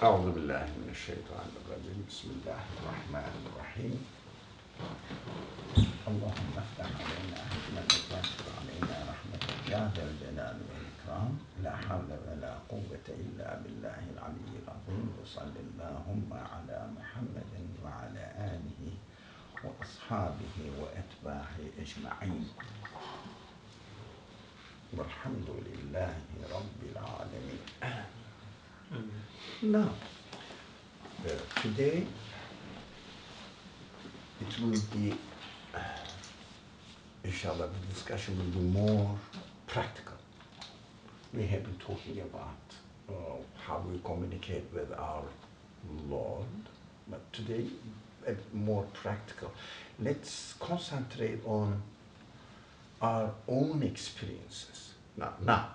أعوذ بالله من الشيطان الرجيم بسم الله الرحمن الرحيم اللهم افتح علينا حكمتك وانشر علينا رحمتك يا ذا الجلال والإكرام لا حول ولا قوة إلا بالله العلي العظيم وصل اللهم على محمد وعلى آله وأصحابه وأتباعه أجمعين والحمد لله رب العالمين. Now, today it will be, inshallah, the discussion will be more practical. We have been talking about how we communicate with our Lord, but today a bit more practical. Let's concentrate on our own experiences. Now,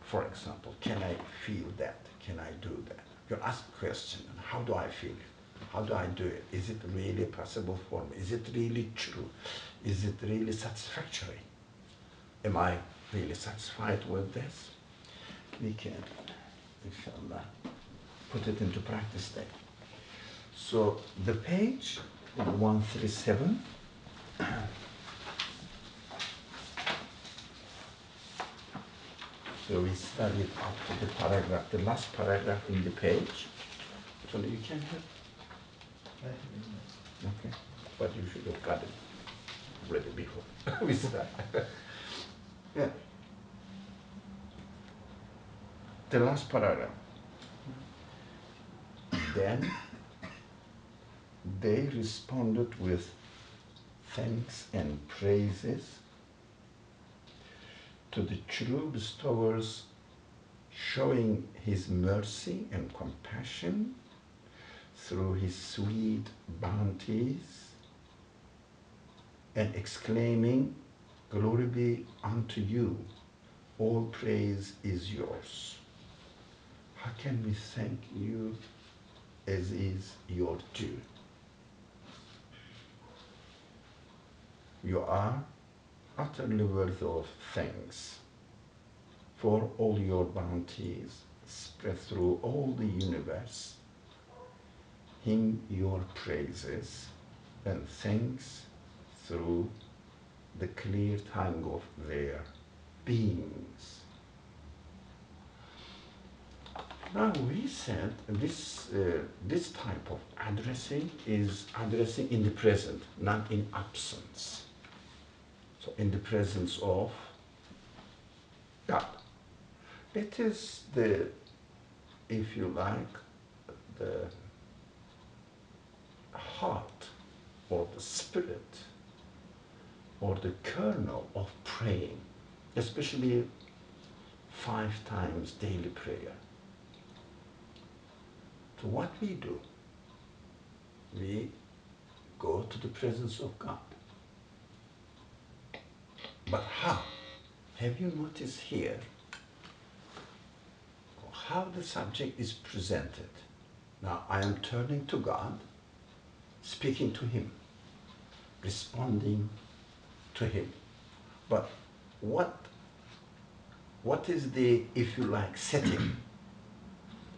for example, can I feel that? Can I do that? You ask a question, how do I feel it? How do I do it? Is it really possible for me? Is it really true? Is it really satisfactory? Am I really satisfied with this? We can, inshallah, put it into practice there. So the page 137. So we studied up to the paragraph, the last paragraph in the page. So you can have. Okay, but you should have got it ready before we start. Yeah. The last paragraph. Then they responded with thanks and praises to the true bestowers, showing his mercy and compassion through his sweet bounties, and exclaiming, "Glory be unto you, all praise is yours." How can we thank you as is your due? You are utterly worthy of thanks for all your bounties spread through all the universe. Hymn your praises and thanks through the clear tongue of their beings. Now we said this type of addressing is addressing in the present, not in absence. So in the presence of God. It is the, if you like, the heart or the spirit or the kernel of praying, especially 5 times daily prayer. So what we do, we go to the presence of God. But how? Have you noticed here how the subject is presented? Now I am turning to God, speaking to Him, responding to Him. But what is the, if you like, setting?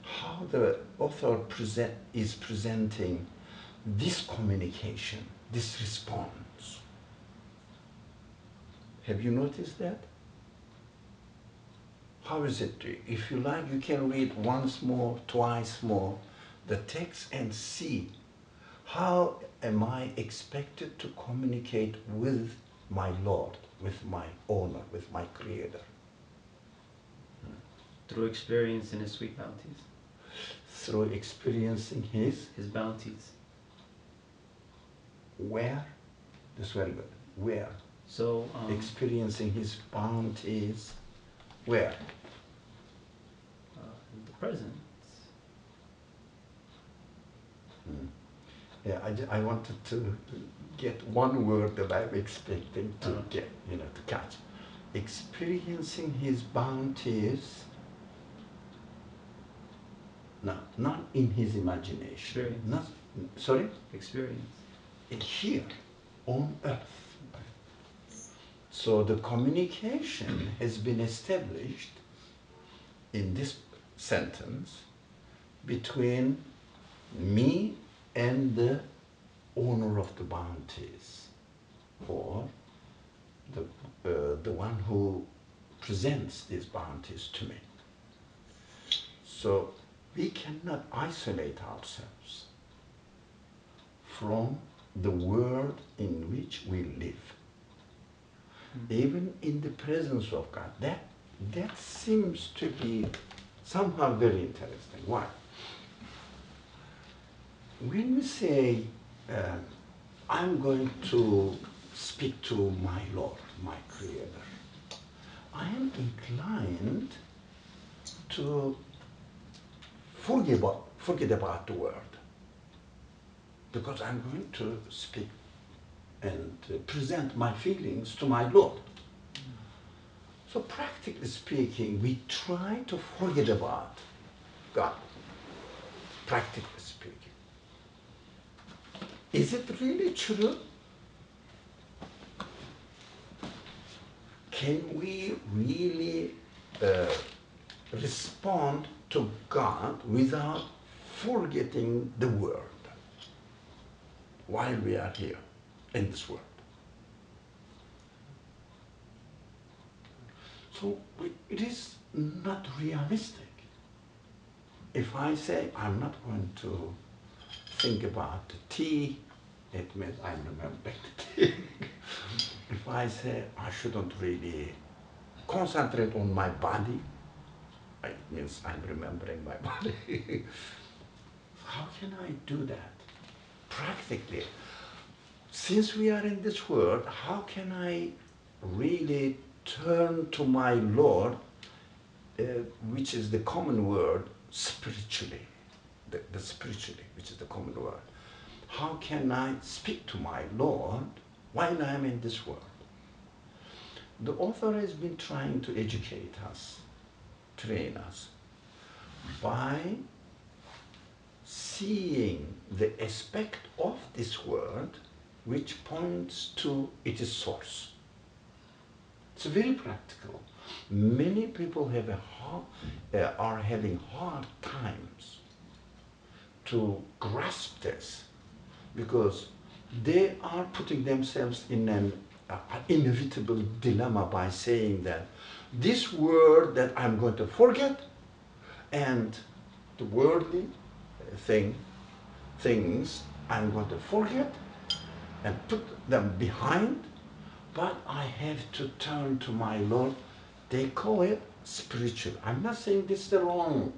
How the author is presenting this communication, this response. Have you noticed that? How is it? If you like, you can read once more, twice more the text and see how am I expected to communicate with my Lord, with my owner, with my Creator. Through experiencing His sweet bounties. Through experiencing His bounties. Where? This very good. Where? So experiencing His bounties. Where? In the present. Yeah, I wanted to get one word that I'm expecting to get, to catch. Experiencing His bounties. No, not in his imagination. Experience. Not, sorry? Experience. Here, on earth. So the communication has been established in this sentence between me and the owner of the bounties, or the one who presents these bounties to me. So we cannot isolate ourselves from the world in which we live. Even in the presence of God. That seems to be somehow very interesting. Why? When we say, I'm going to speak to my Lord, my Creator, I am inclined to forget about the world, because I'm going to speak and present my feelings to my Lord. So practically speaking, we try to forget about God, practically speaking. Is it really true? Can we really respond to God without forgetting the world while we are here in this world? So it is not realistic. If I say I'm not going to think about the tea, it means I'm remembering the tea. If I say I shouldn't really concentrate on my body, it means I'm remembering my body. How can I do that? Practically, since we are in this world, how can I really turn to my Lord, which is the common word, spiritually, the spiritually, which is the common word. How can I speak to my Lord while I am in this world? The author has been trying to educate us, train us, by seeing the aspect of this world which points to its source. It's very practical. Many people are having hard times to grasp this, because they are putting themselves in an inevitable dilemma by saying that this world that I'm going to forget, and the worldly things I'm going to forget and put them behind, but I have to turn to my Lord. They call it spiritual. I'm not saying this is the wrong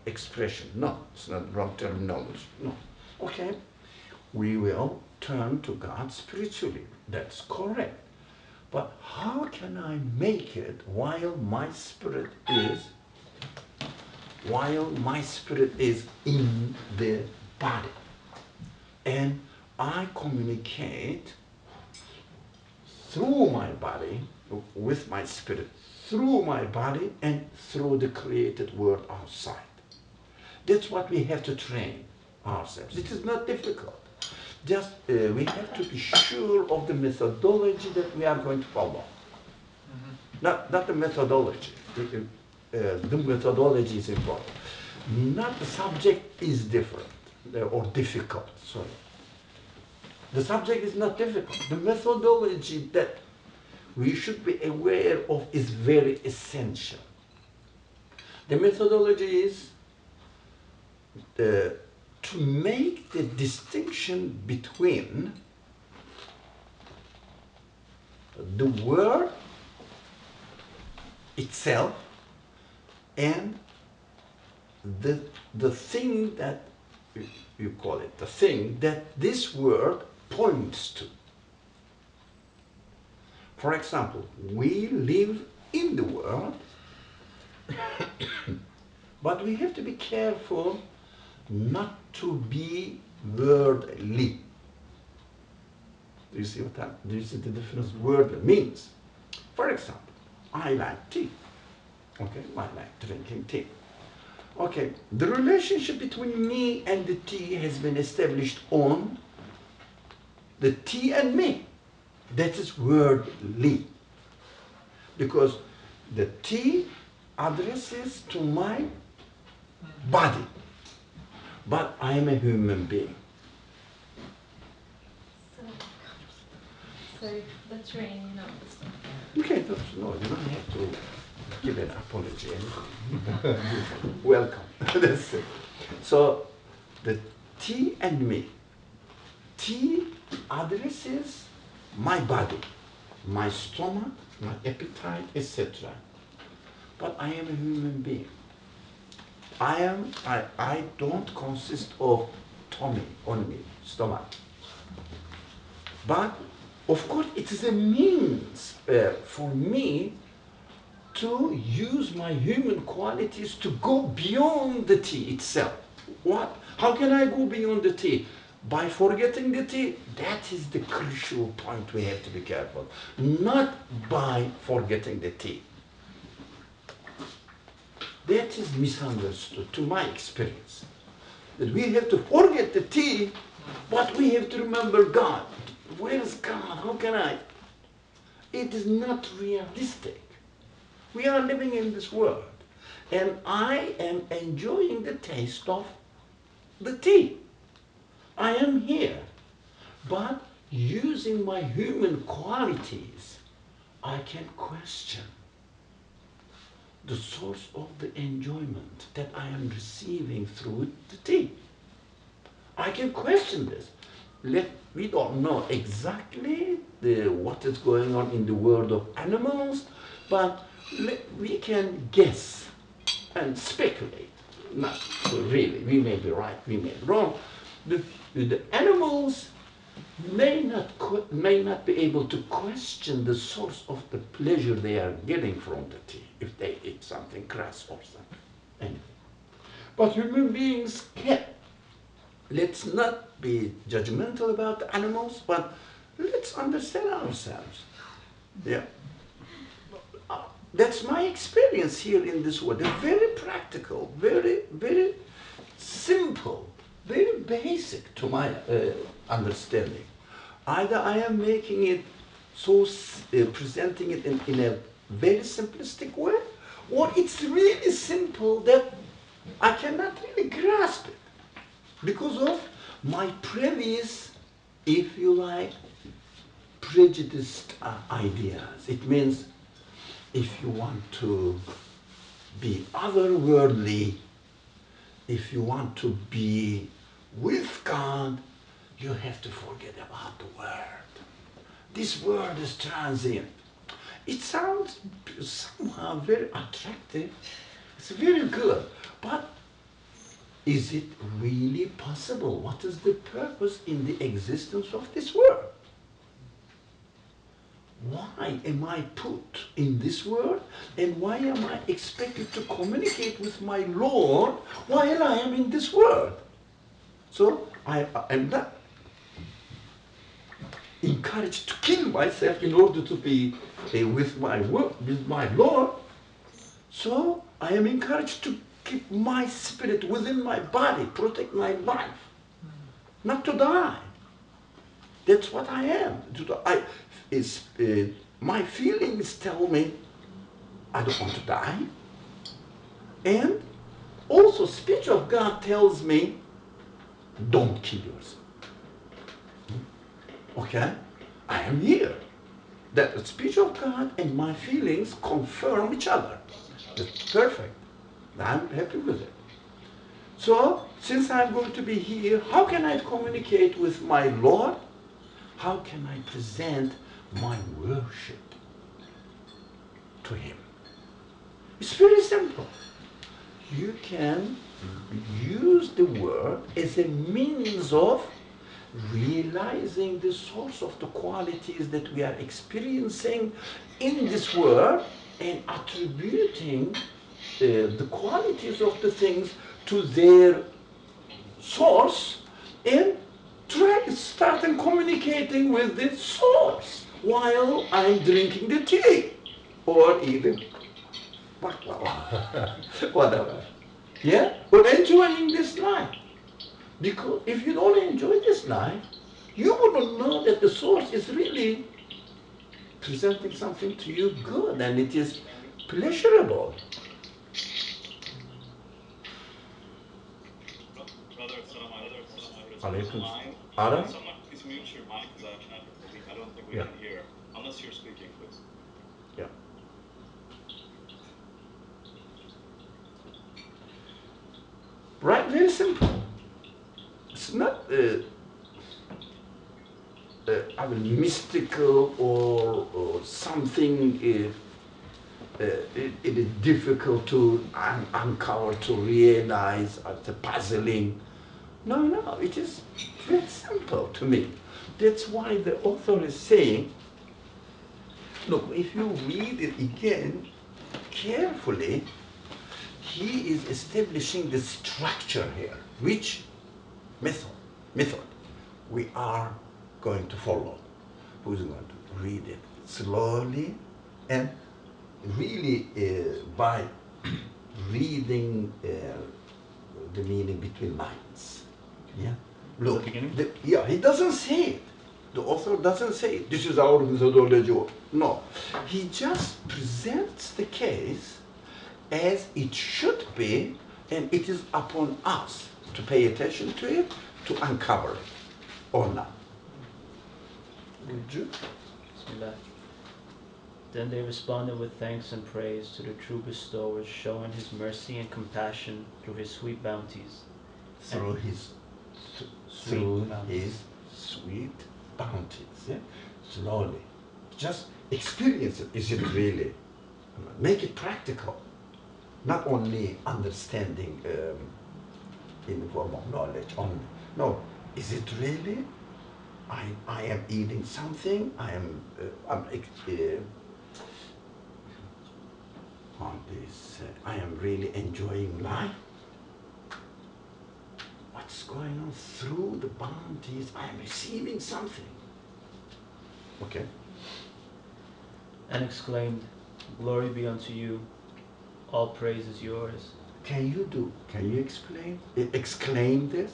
expression. No, it's not wrong terminology. No. Okay, we will turn to God spiritually. That's correct. But how can I make it while my spirit is in the body? And I communicate through my body, with my spirit, through my body and through the created world outside. That's what we have to train ourselves. It is not difficult. Just we have to be sure of the methodology that we are going to follow. Not the methodology. The methodology is important. Not the subject is different or difficult. Sorry. The subject is not difficult. The methodology that we should be aware of is very essential. The methodology is to make the distinction between the word itself and the thing that you call it, the thing that this word points to. For example, we live in the world, but we have to be careful not to be worldly. Do you see the difference worldly means? For example, I like tea. Okay, I like drinking tea. Okay, the relationship between me and the tea has been established on the tea and me. That is worldly. Because the tea addresses to my body. but I am a human being. So the train, you know, the stuff. Okay, no, you don't have to give an apology. Welcome. That's it. So the T and me. T addresses my body, my stomach, my appetite, etc. But I am a human being. I don't consist of tummy only, stomach. But of course it is a means for me to use my human qualities to go beyond the T itself. What? How can I go beyond the T? By forgetting the T. That is the crucial point we have to be careful. Not by forgetting the T. That is misunderstood to my experience. That we have to forget the T, but we have to remember God. Where is God? How can I? It is not realistic. We are living in this world, and I am enjoying the taste of the tea. I am here, but using my human qualities, I can question the source of the enjoyment that I am receiving through the tea. I can question this. We don't know exactly what is going on in the world of animals, but we can guess and speculate. Not really, we may be right, we may be wrong. The animals may not be able to question the source of the pleasure they are getting from the tea if they eat something crass or something, anything. But human beings can. Let's not be judgmental about the animals, but let's understand ourselves. Yeah. That's my experience here in this world. They're very practical, very, very simple, very basic to my understanding. Either I am making it so, presenting it in a very simplistic way, or it's really simple that I cannot really grasp it because of my previous, if you like, prejudiced ideas. It means if you want to be otherworldly, if you want to be with God, you have to forget about the world. This world is transient. It sounds somehow very attractive. It's very good. But is it really possible? What is the purpose in the existence of this world? Why am I put in this world, and why am I expected to communicate with my Lord while I am in this world? So I am not encouraged to kill myself in order to be with my Lord. So I am encouraged to keep my spirit within my body, protect my life, not to die. That's what I am. My feelings tell me I don't want to die. And also speech of God tells me don't kill yourself. Okay? I am here. That the speech of God and my feelings confirm each other. That's perfect. I'm happy with it. So, since I'm going to be here, how can I communicate with my Lord? How can I present my worship to Him? It's very simple. You can use the word as a means of realizing the source of the qualities that we are experiencing in this world and attributing the qualities of the things to their source and starting communicating with the source while I'm drinking the tea or even whatever. Yeah? Or enjoying this life. Because if you don't enjoy this life, you wouldn't know that the source is really presenting something to you good and it is pleasurable. Brother, Alaikum. Mind. Ara? Someone please mute your mic because I don't think we Yeah. can hear. Unless you're speaking, please. Yeah. Right, very simple. It's not I mean, mystical or something it is difficult to uncover, to realize, the puzzling. No, it is very simple to me. That's why the author is saying, look, if you read it again carefully, he is establishing the structure here, which method we are going to follow. Who's going to read it slowly and really by reading the meaning between lines. Yeah. Look. The beginning? Yeah, he doesn't say it. The author doesn't say it. This is our methodology. No, he just presents the case as it should be, and it is upon us to pay attention to it, to uncover it, or not. Would you? Bismillah. Then they responded with thanks and praise to the true bestower, showing his mercy and compassion through his sweet bounties. Through his sweet bounties. Yeah? Slowly. Just experience it. Is it really? Make it practical. Not only understanding in the form of knowledge only. No, is it really? I am eating something. I am I am really enjoying life. What's going on through the bounties? I am receiving something. Okay. And exclaimed, Glory be unto you, all praise is yours. Can you exclaim this?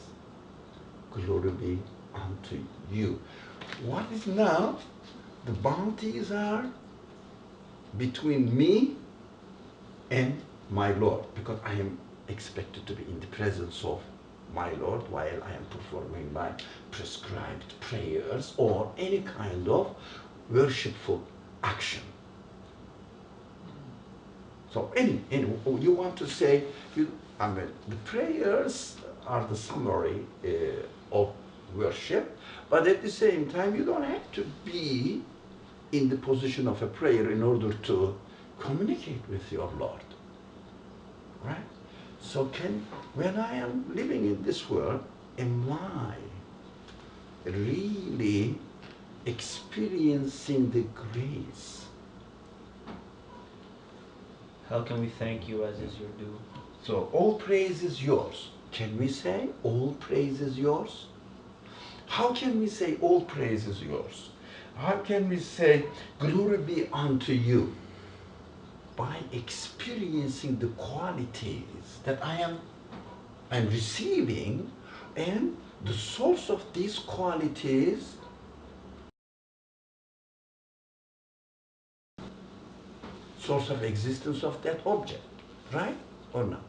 Glory be unto you. What is now? The bounties are between me and my Lord, because I am expected to be in the presence of my Lord while I am performing my prescribed prayers or any kind of worshipful action. So you want to say, the prayers are the summary of worship, but at the same time you don't have to be in the position of a prayer in order to communicate with your Lord, right? So when I am living in this world, am I really experiencing the grace? How can we thank you as is your due? So all praise is yours. Can we say all praise is yours? How can we say all praise is yours? How can we say glory be unto you? By experiencing the qualities that I'm receiving, and the source of these qualities, source of existence of that object, right or not?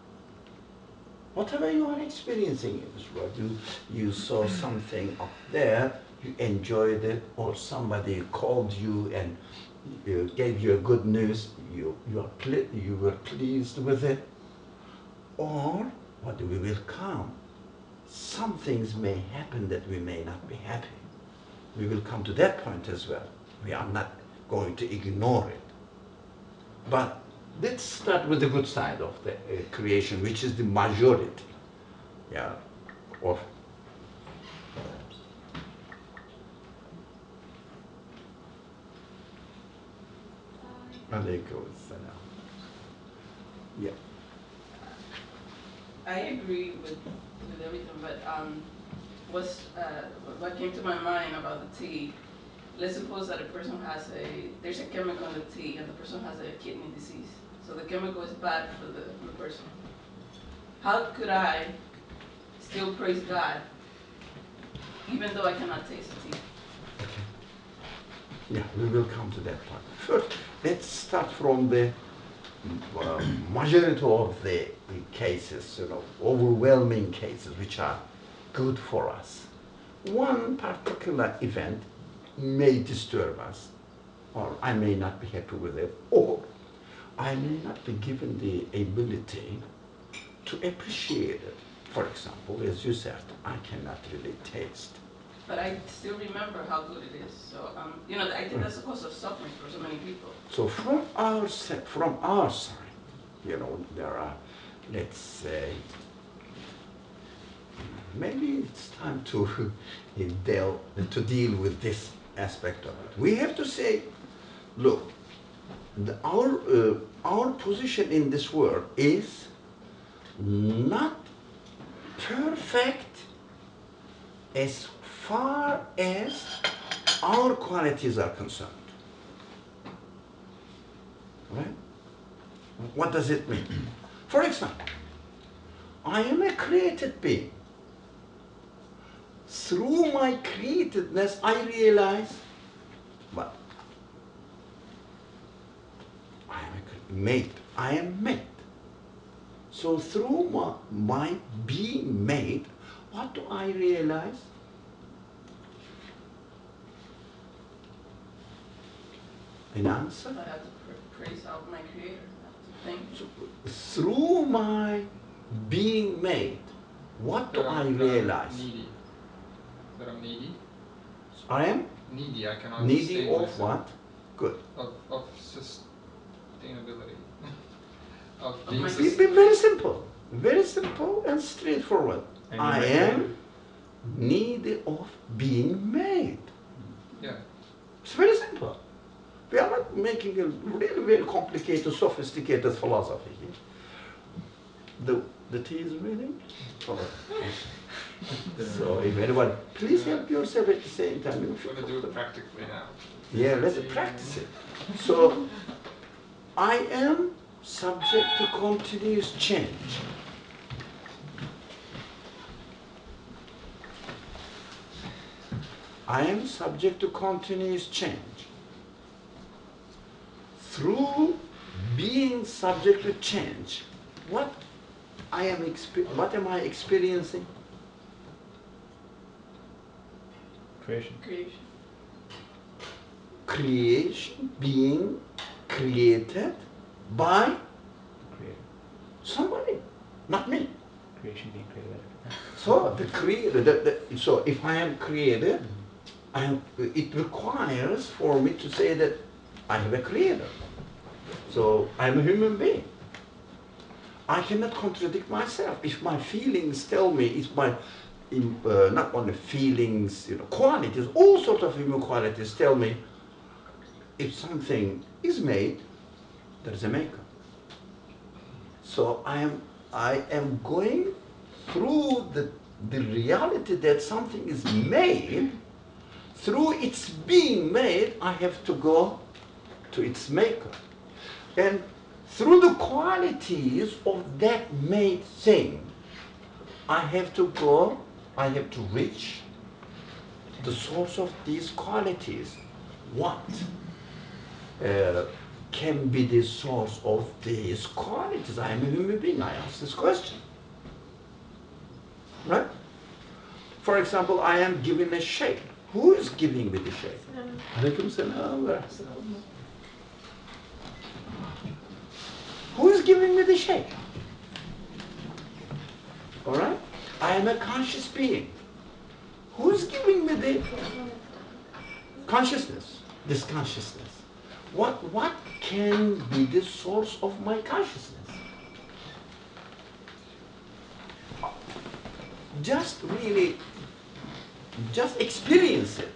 Whatever you are experiencing in this world, you saw something up there, you enjoyed it, or somebody called you and gave you a good news, you were pleased with it, or what we will come. Some things may happen that we may not be happy. We will come to that point as well. We are not going to ignore it. But let's start with the good side of the creation, which is the majority. Yeah, of Alaykum salam. Yeah. I agree with everything, but what came to my mind about the tea, let's suppose that there's a chemical in the tea and the person has a kidney disease. So the chemical is bad for the person. How could I still praise God even though I cannot taste the tea? Yeah, we will come to that part. First, let's start from the majority of the cases, overwhelming cases, which are good for us. one particular event may disturb us, or I may not be happy with it, or I may not be given the ability to appreciate it. For example, as you said, I cannot really taste. But I still remember how good it is. So, I think that's the cause of suffering for so many people. So from our side, there are, let's say, maybe it's time to deal with this aspect of it. We have to say, look, our position in this world is not perfect as far as our qualities are concerned. Right? What does it mean? For example, I am a created being. Through my createdness, I realize what? I am made. I am made. So through my being made, what do I realize? An answer? I have to praise out my Creator. I have to thank Him. So, through my being made, what do I realize? Needy. That I'm needy. I am Needy. I cannot needy sustain of myself. what? Good. Of sustainability. Of Of being my- Very simple and straightforward. And I you're am needy of being made. Yeah. It's very simple. We are not making a really very complicated, sophisticated philosophy here. The tea is ready? All right. So if anyone, please help yourself at the same time. I'm gonna do it practically now. Yeah, let's practice it. So I am subject to continuous change. I am subject to continuous change. Through being subject to change, what am I experiencing? Creation. Creation. Creation, being created by Creator. somebody, not me. Creation being created. So the creator, so if I am created, it requires for me to say that I have a creator. So I'm a human being. I cannot contradict myself. If my feelings tell me, it's my not only feelings, qualities, all sorts of human qualities tell me, if something is made, there is a maker. So I am going through the reality that something is made. Through its being made, I have to go to its maker. And through the qualities of that made thing, I have to reach the source of these qualities. What can be the source of these qualities? I am a human being. I ask this question. Right? For example, I am given a shape. Who is giving me the shape? Alaikum salam. Who is giving me the shape? All right? I am a conscious being. Who is giving me the consciousness? This consciousness. What can be the source of my consciousness? Just experience it.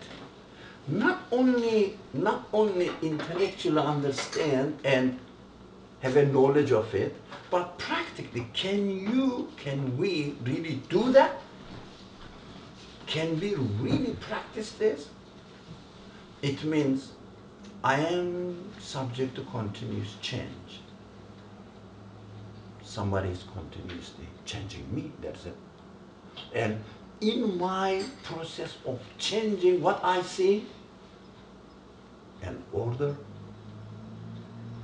Not only intellectually understand and have a knowledge of it, but practically, can we really do that? Can we really practice this? It means I am subject to continuous change. Somebody is continuously changing me, that's it. And in my process of changing what I see, an order,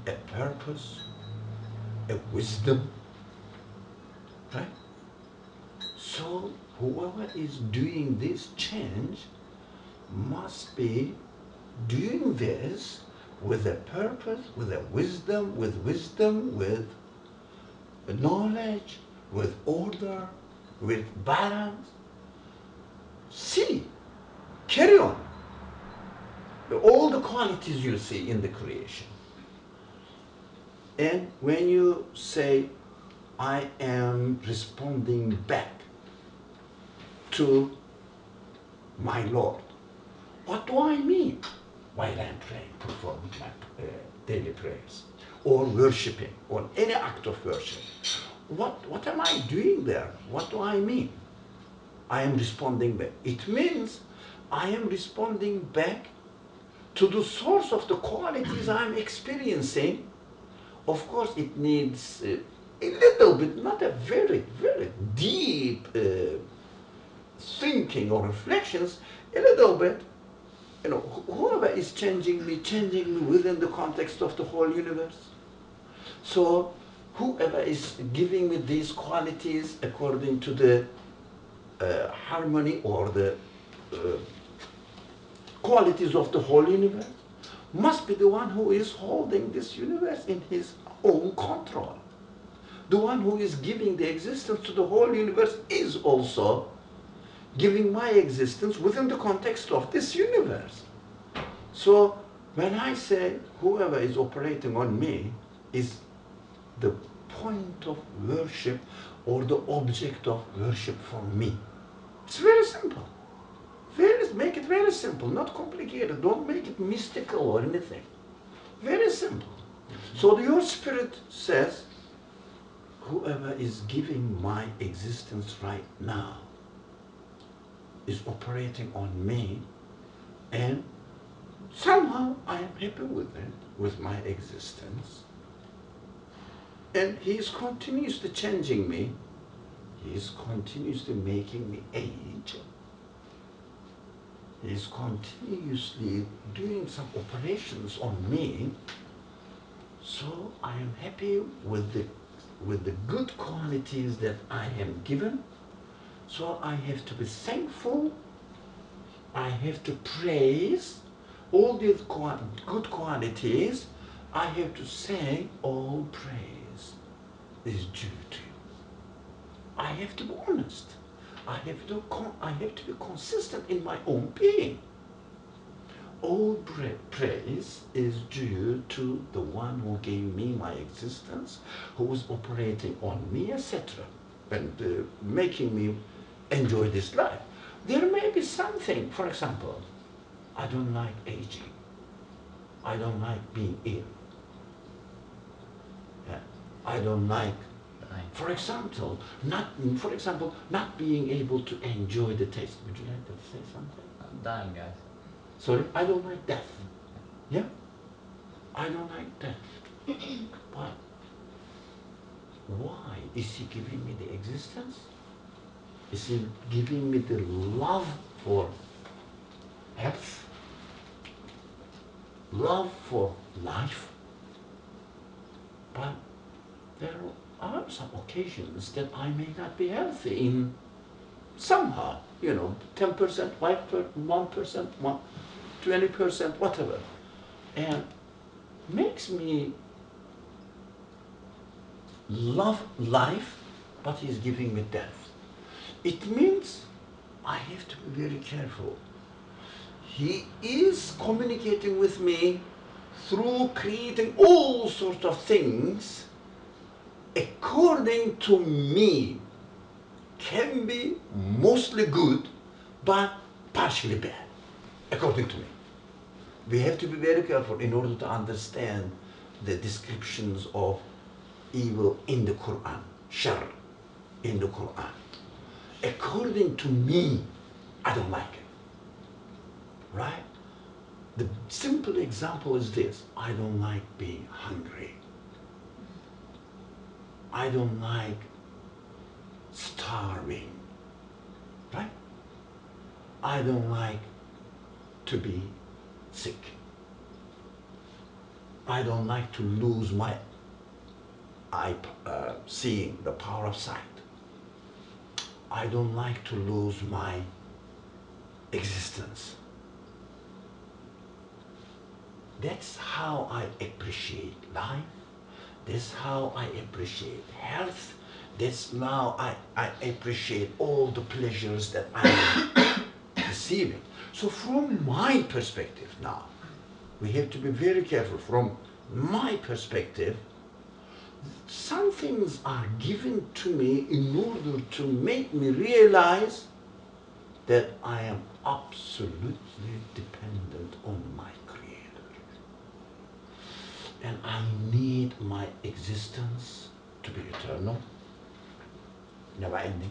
a purpose, a wisdom, right? So whoever is doing this change must be doing this with a purpose, with a wisdom, with knowledge, with order, with balance. See, carry on. All the qualities you see in the creation. And when you say, I am responding back to my Lord, what do I mean while I'm praying, performing my daily prayers, or worshiping, or any act of worship? What am I doing there? What do I mean? I am responding back. It means I am responding back to the source of the qualities I'm experiencing. Of course, it needs a little bit, not a very, very deep thinking or reflections, a little bit. You know, whoever is changing me within the context of the whole universe. So, whoever is giving me these qualities according to the harmony or the qualities of the whole universe must be the one who is holding this universe in his own control. The one who is giving the existence to the whole universe is also giving my existence within the context of this universe. So when I say whoever is operating on me is the point of worship or the object of worship for me. It's very simple. Make it very simple, not complicated. Don't make it mystical or anything. Very simple. So your spirit says, whoever is giving my existence right now is operating on me, and somehow I am happy with it, with my existence. And he is continuously changing me. He is continuously making me age. He is continuously doing some operations on me. So I am happy with the good qualities that I am given. So I have to be thankful. I have to praise all these good qualities. I have to say all praise is due to you. I have to be honest. I have to be consistent in my own being. All praise is due to the one who gave me my existence, who is operating on me, etc., and making me enjoy this life. There may be something, for example, I don't like aging. I don't like being ill. Yeah. I don't like, for example, not being able to enjoy the taste. Would you like to say something? I'm dying, guys. Sorry, I don't like death. Yeah? I don't like death. But why is he giving me the existence? Is he giving me the love for health? Love for life? But there are some occasions that I may not be healthy in somehow, 10%, 1%, 20%, whatever. And makes me love life, but he's giving me death. It means I have to be very careful. He is communicating with me through creating all sorts of things according to me, can be mostly good, but partially bad, according to me. We have to be very careful in order to understand the descriptions of evil in the Quran, shar in the Quran. According to me, I don't like it, right? The simple example is this: I don't like being hungry. I don't like starving, right? I don't like to be sick. I don't like to lose my seeing, the power of sight. I don't like to lose my existence. That's how I appreciate life. That's how I appreciate health. That's now I appreciate all the pleasures that I am receiving. So from my perspective now, we have to be very careful. From my perspective, some things are given to me in order to make me realize that I am absolutely dependent on my Creator. And I need my existence to be eternal, never ending.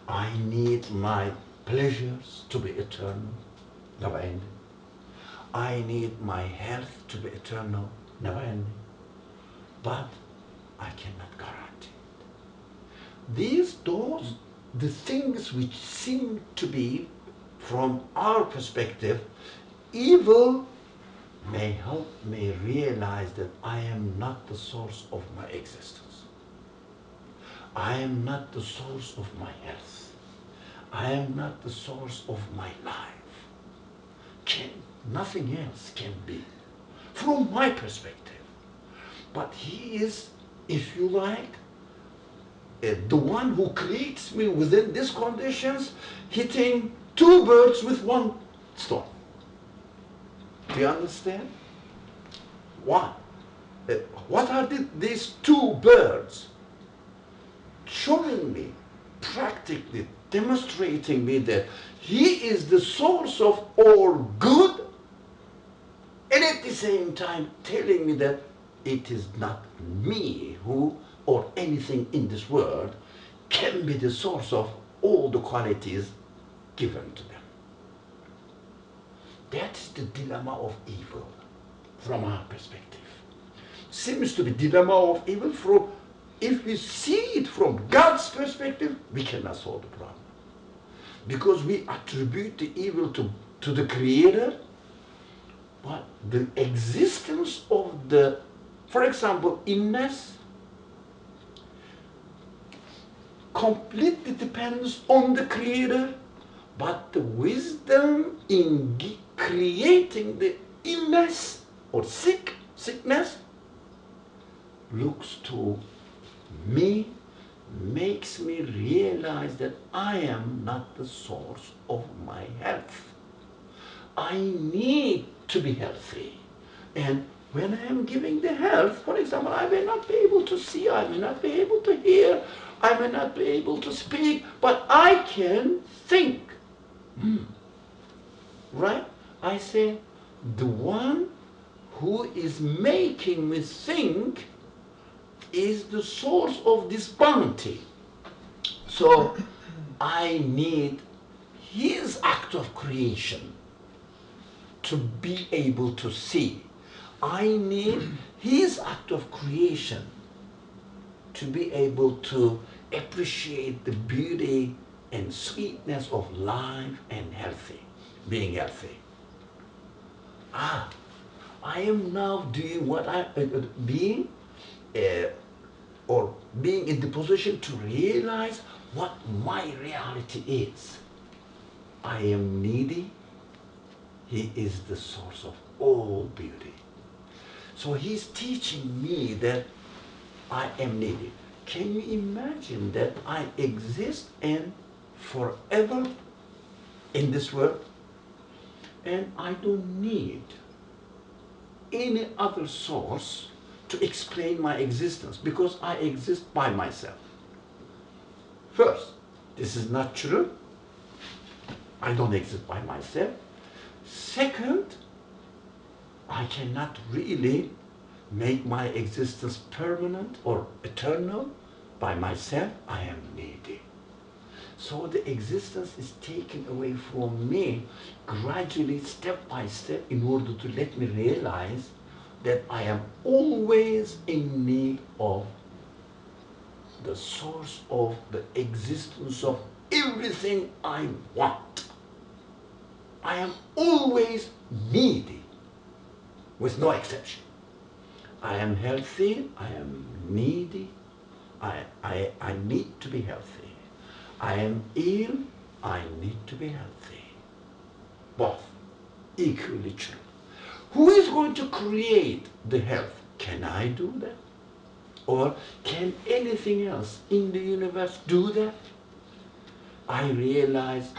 I need my pleasures to be eternal, never ending. I need my health to be eternal, never ending. But I cannot guarantee it. Those, the things which seem to be, from our perspective, evil, may help me realize that I am not the source of my existence. I am not the source of my health. I am not the source of my life. Nothing else can be, from my perspective. But He is, if you like, the one who creates me within these conditions, hitting two birds with one stone. Do you understand? One. What are these two birds? Showing me, practically demonstrating me that He is the source of all good, and at the same time telling me that it is not me who, or anything in this world, can be the source of all the qualities given to them. That's the dilemma of evil from our perspective. Seems to be dilemma of evil from, if we see it from God's perspective, we cannot solve the problem. Because we attribute the evil to the Creator, but the existence of the, for example, illness completely depends on the Creator, but the wisdom in creating the illness or sickness looks to me, makes me realize that I am not the source of my health. I need to be healthy. And when I am giving the health, for example, I may not be able to see, I may not be able to hear, I may not be able to speak, but I can think. Right? I say, the one who is making me think is the source of this bounty. So I need His act of creation to be able to see. I need His act of creation to be able to appreciate the beauty and sweetness of life and being healthy. I am now doing what being in the position to realize what my reality is. I am needy. He is the source of all beauty. So He's teaching me that I am needy. Can you imagine that I exist and forever in this world, and I don't need any other source to explain my existence, because I exist by myself. First, this is not true. I don't exist by myself. Second, I cannot really make my existence permanent or eternal by myself. I am needy. So the existence is taken away from me gradually, step by step, in order to let me realize that I am always in need of the source of the existence of everything I want. I am always needy, with no exception. I am healthy, I am needy, I need to be healthy. I am ill, I need to be healthy. Both equally true. Who is going to create the health? Can I do that? Or can anything else in the universe do that? I realize,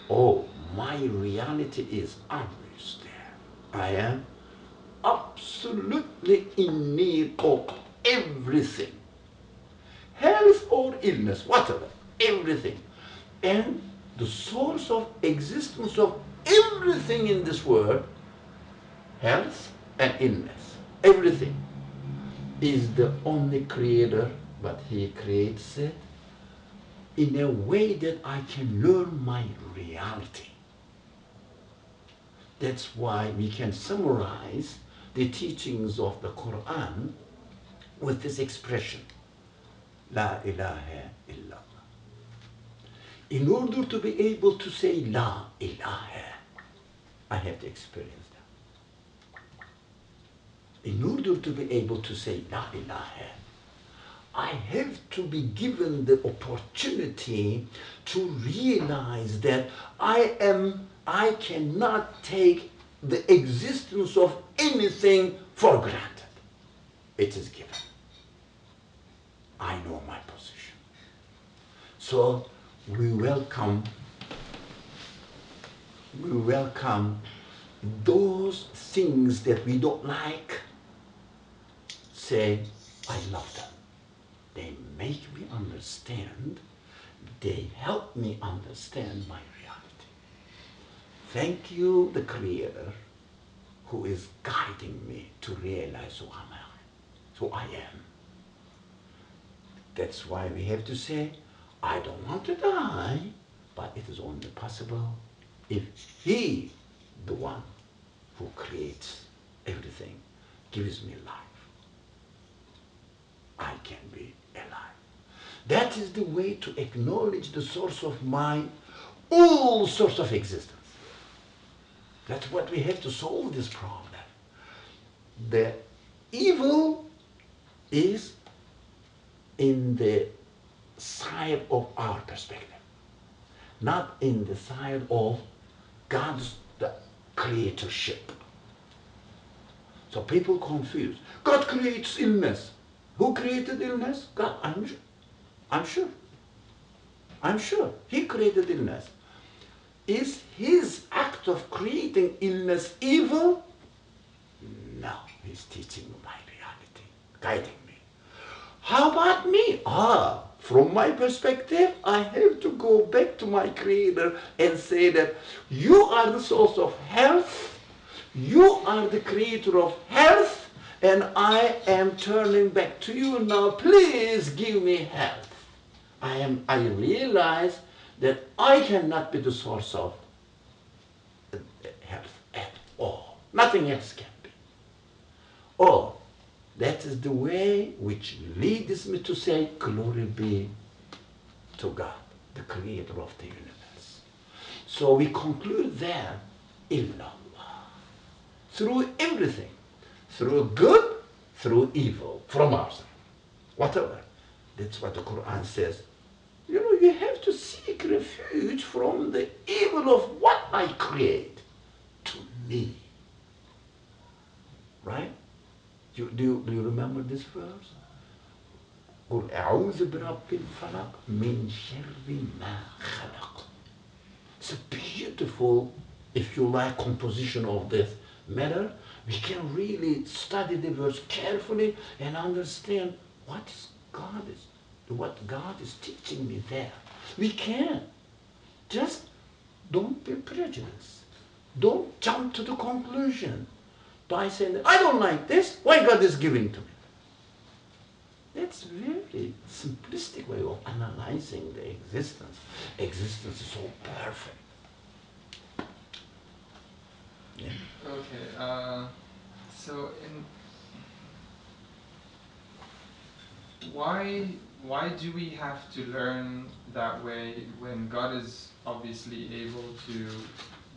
oh, my reality is always there. I am absolutely in need of everything. Health or illness, whatever, everything. And the source of existence of everything in this world, health and illness, everything, is the only creator, but he creates it in a way that I can learn my reality. That's why we can summarize the teachings of the Quran with this expression, La ilaha illallah. In order to be able to say La ilaha, I have to experience that. In order to be able to say La ilaha, I have to be given the opportunity to realize that I cannot take the existence of anything for granted. It is given. I know my position. So we welcome those things that we don't like. Say, I love them. They make me understand. They help me understand my reality. Thank you, the Creator, who is guiding me to realize who I am. That's why we have to say, I don't want to die, but it is only possible if He, the one who creates everything, gives me life. I can be alive. That is the way to acknowledge the source of my all source of existence. That's what we have to solve this problem. The evil is in the side of our perspective, not in the side of God's the creatorship. So people confuse. God creates illness. Who created illness? God, I'm sure. He created illness. Is his act of creating illness evil? No, he's teaching my reality, guiding me. How about me? From my perspective, I have to go back to my Creator and say that you are the source of health, you are the creator of health, and I am turning back to you now. Please give me health. I realize that I cannot be the source of health at all. Nothing else can be. Oh, that is the way which leads me to say, glory be to God, the creator of the universe. So we conclude there, illallah. Through everything, through good, through evil, from ourselves, whatever. That's what the Quran says. You have to seek refuge from the evil of what I create to me. Right? Do you remember this verse? قُلْ أَعُوذُ بِرَبِّ الْفَلَقِ مِنْ شَرِّ مَا خَلَقَ. It's a beautiful, if you like, composition of this matter. We can really study the verse carefully and understand what God is teaching me there. We can. Just don't be prejudiced. Don't jump to the conclusion by saying, I don't like this, why God is giving to me? That's very simplistic way of analyzing the existence. Existence is so perfect. Yeah. Okay, so why do we have to learn that way when God is obviously able to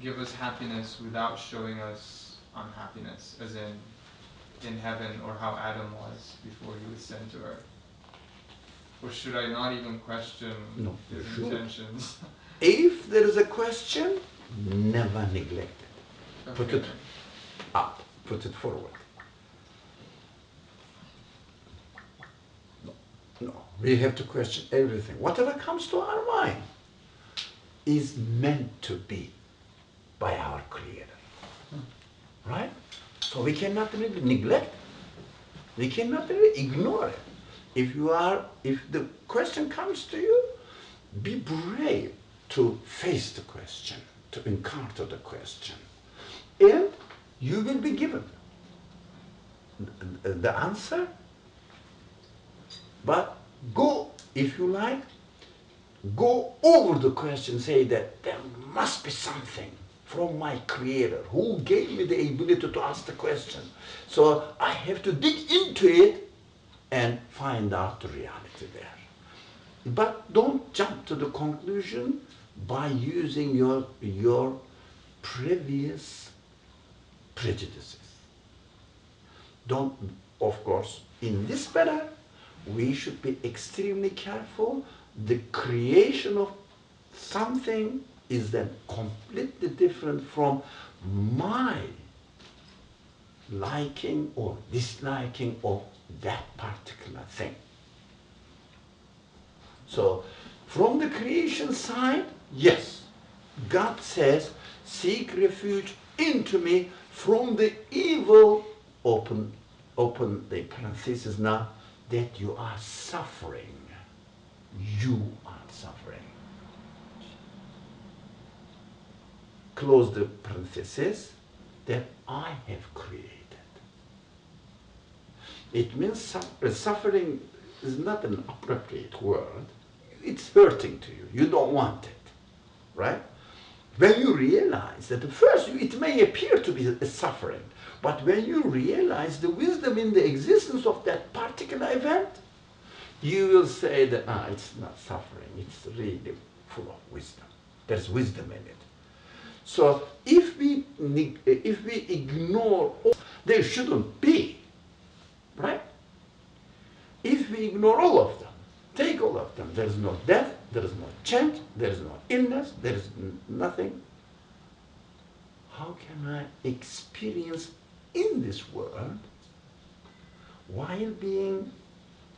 give us happiness without showing us unhappiness, as in heaven, or how Adam was before he was sent to earth? Or should I not even question No, you his should. intentions? If there is a question, never neglect it. Put Okay. it up, put it forward. No, we have to question everything. Whatever comes to our mind is meant to be by our Creator. Right? So we cannot really neglect it. We cannot really ignore it. If the question comes to you, be brave to face the question, to encounter the question. And you will be given the answer. But go, if you like, go over the question, say that there must be something from my Creator who gave me the ability to ask the question. So I have to dig into it and find out the reality there. But don't jump to the conclusion by using your previous prejudices. Don't, of course, in this matter, we should be extremely careful. The creation of something is then completely different from my liking or disliking of that particular thing. So, from the creation side, yes, God says, seek refuge into me from the evil, open the parenthesis now, that you are suffering. You are suffering. Close the parenthesis, that I have created. It means suffering is not an appropriate word. It's hurting to you. You don't want it, right? When you realize that at first it may appear to be a suffering, but when you realize the wisdom in the existence of that particular event, you will say that, it's not suffering, it's really full of wisdom. There's wisdom in it. So if we ignore, there shouldn't be, right? If we ignore all of them, take all of them, there is no death, there is no change, there is no illness, there is nothing. How can I experience in this world, while being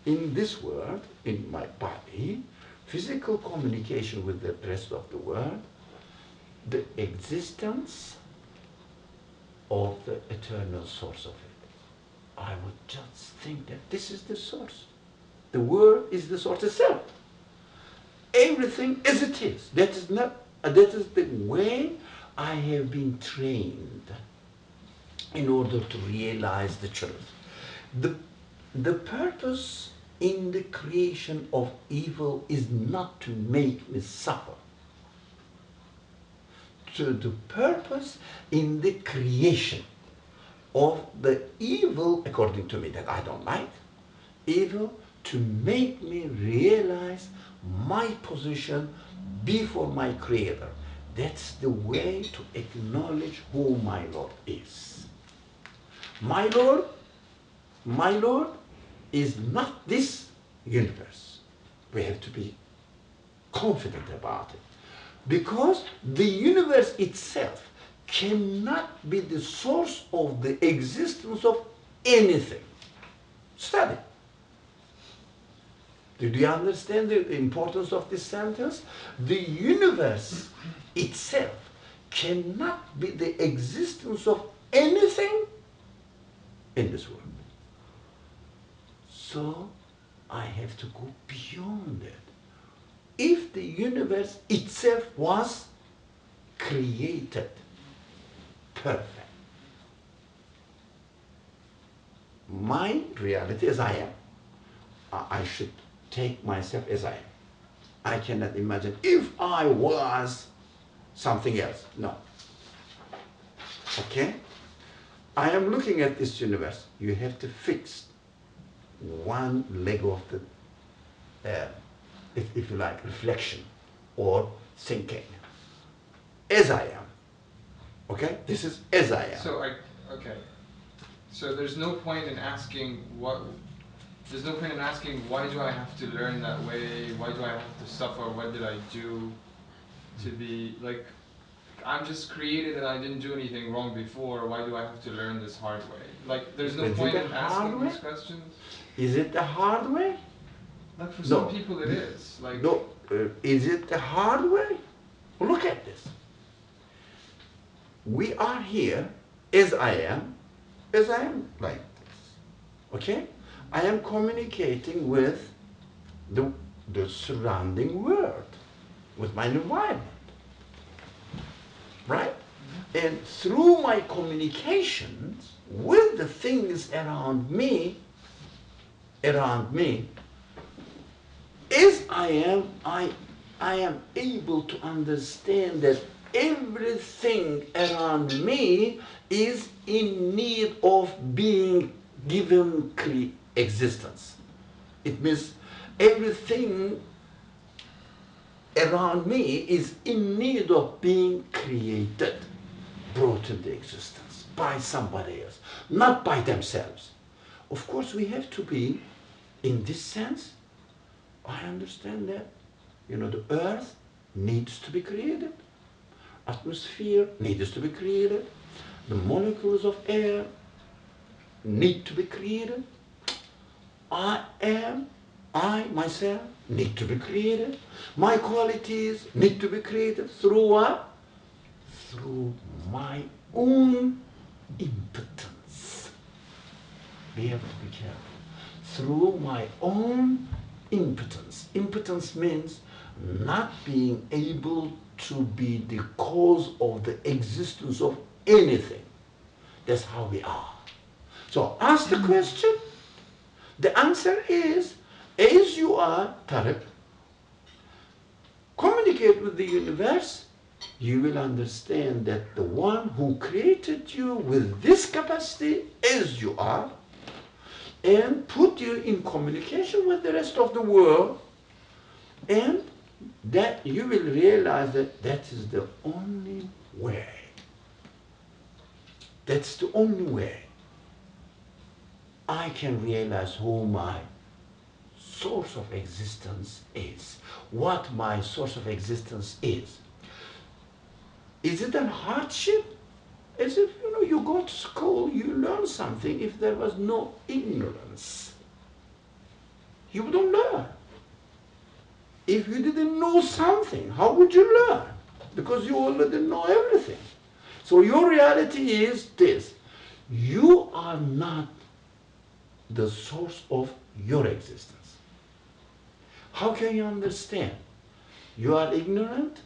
in this world, in my body, physical communication with the rest of the world, the existence of the eternal source of it? I would just think that this is the source. The word is the source itself. Everything as it is. That is the way I have been trained in order to realize the truth. The purpose in the creation of evil is not to make me suffer. So the purpose in the creation of the evil, according to me, that I don't like, evil, to make me realize my position before my Creator. That's the way to acknowledge who my Lord is. My Lord is not this universe. We have to be confident about it. Because the universe itself cannot be the source of the existence of anything. Study. Do you understand the importance of this sentence? The universe itself cannot be the existence of anything in this world. So I have to go beyond that. If the universe itself was created perfect, my reality as I am, I should take myself as I am. I cannot imagine if I was something else. No. Okay? I am looking at this universe. You have to fix one leg of the, if you like, reflection or thinking. As I am. Okay? This is as I am. Okay. So there's no point in asking there's no point in asking, why do I have to learn that way? Why do I have to suffer? What did I do to be like? I'm just created and I didn't do anything wrong before. Why do I have to learn this hard way? Like, there's no Is it point a in hard asking way? these questions. Is it the hard way? Like for No. some people it is. Like, No. Is it the hard way? Look at this. We are here as I am like this. Okay? I am communicating with the surrounding world, with my environment. Right? And through my communications with the things around me, as I am able to understand that everything around me is in need of being given existence. It means everything around me is in need of being created, brought into existence by somebody else, not by themselves. Of course, we have to be, in this sense, I understand that, the earth needs to be created, atmosphere needs to be created, the molecules of air need to be created, I myself need to be created. My qualities need to be created through what? Through my own impotence. We have to be careful. Through my own impotence. Impotence means not being able to be the cause of the existence of anything. That's how we are. So ask the question. The answer is, as you are, Tariq, communicate with the universe, you will understand that the one who created you with this capacity, as you are, and put you in communication with the rest of the world, and that you will realize that that is the only way. That's the only way I can realize who my source of existence is, what my source of existence is. Is it a hardship? As if, you go to school, you learn something. If there was no ignorance, you wouldn't learn. If you didn't know something, how would you learn? Because you already know everything. So your reality is this. You are not the source of your existence. How can you understand? You are ignorant,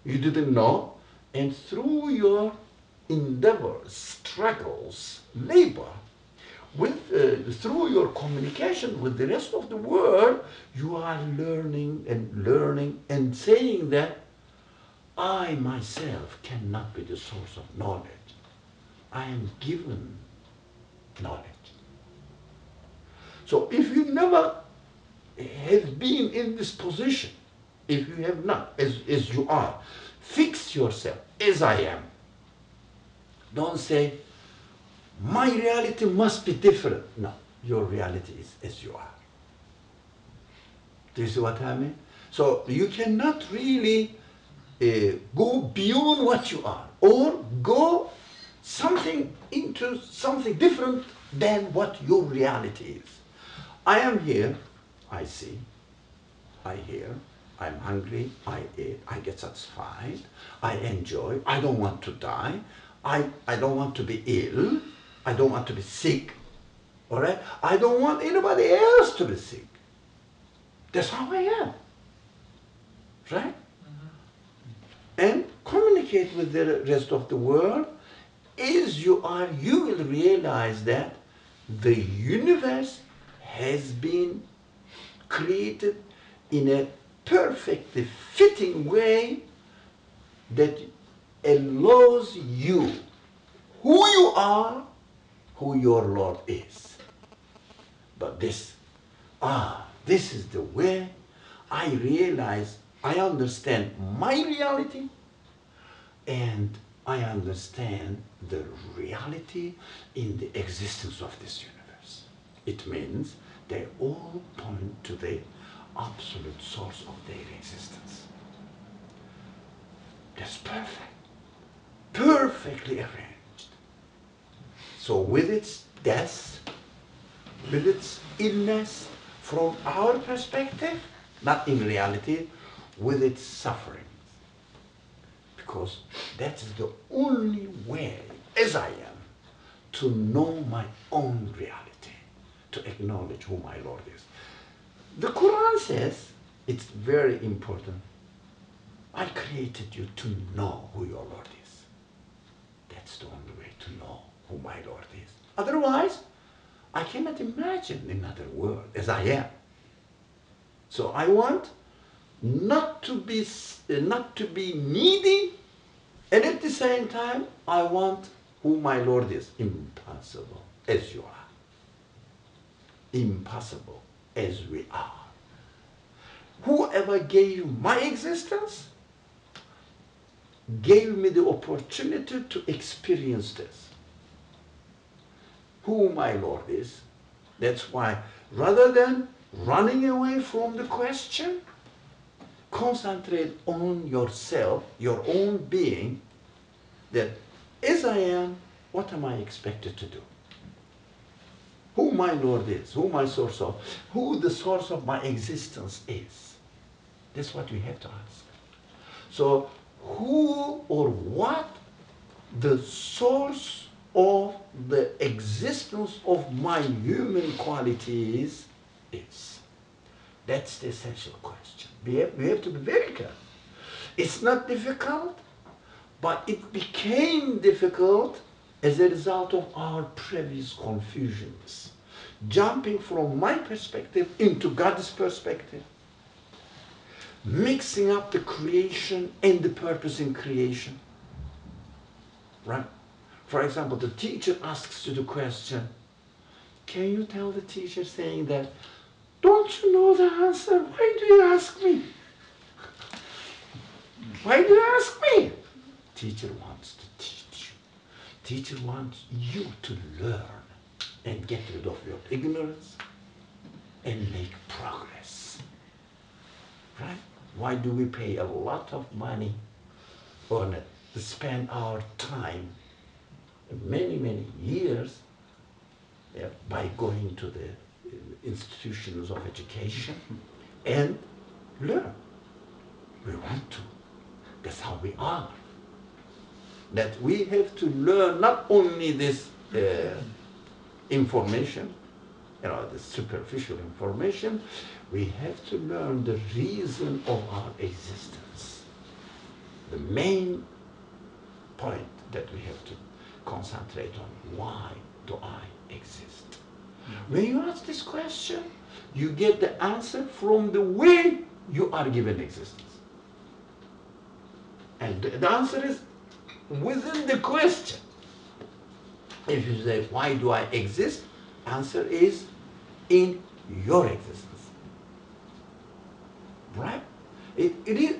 you didn't know, and through your endeavors, struggles, labor, through your communication with the rest of the world, you are learning and saying that I myself cannot be the source of knowledge. I am given knowledge. So if you never have been in this position, if you have not, as you are, fix yourself as I am. Don't say, my reality must be different. No, your reality is as you are. Do you see what I mean? So you cannot really go beyond what you are, or go into something different than what your reality is. I am here, I see, I hear, I'm hungry, I eat, I get satisfied, I enjoy, I don't want to die, I don't want to be ill, I don't want to be sick, all right? I don't want anybody else to be sick. That's how I am, right? And communicate with the rest of the world. As you are, you will realize that the universe has been created in a perfectly fitting way that allows you, who you are, who your Lord is. But this is the way I realize, I understand my reality, and I understand the reality in the existence of this universe. It means they all point to the absolute source of their existence. That's perfect. Perfectly arranged. So with its death, with its illness, from our perspective, not in reality, with its suffering. Because that is the only way, as I am, to know my own reality, to acknowledge who my Lord is. The Quran says, it's very important, I created you to know who your Lord is. That's the only way to know who my Lord is. Otherwise, I cannot imagine another world as I am. So I want not to be needy, and at the same time, I want who my Lord is. Impossible as you are. Impossible as we are. Whoever gave my existence gave me the opportunity to experience this. Who my Lord is. That's why, rather than running away from the question, concentrate on yourself, your own being, that as I am, what am I expected to do? Who my Lord is, who my source of, who the source of my existence is. That's what we have to ask. So, who or what the source of the existence of my human qualities is? That's the essential question. We have to be very careful. It's not difficult, but it became difficult as a result of our previous confusions. Jumping from my perspective into God's perspective. Mixing up the creation and the purpose in creation. Right? For example, the teacher asks you the question, can you tell the teacher saying that, don't you know the answer? Why do you ask me? Why do you ask me? Teacher wants to teach you. Teacher wants you to learn and get rid of your ignorance and make progress. Right? Why do we pay a lot of money on it to spend our time, many, many years, by going to the institutions of education and learn? We want to. That's how we are. That we have to learn not only this information, the superficial information, we have to learn the reason of our existence. The main point that we have to concentrate on, why do I exist? When you ask this question, you get the answer from the way you are given existence. And the answer is within the question. If you say, why do I exist? Answer is in your existence. Right? It is,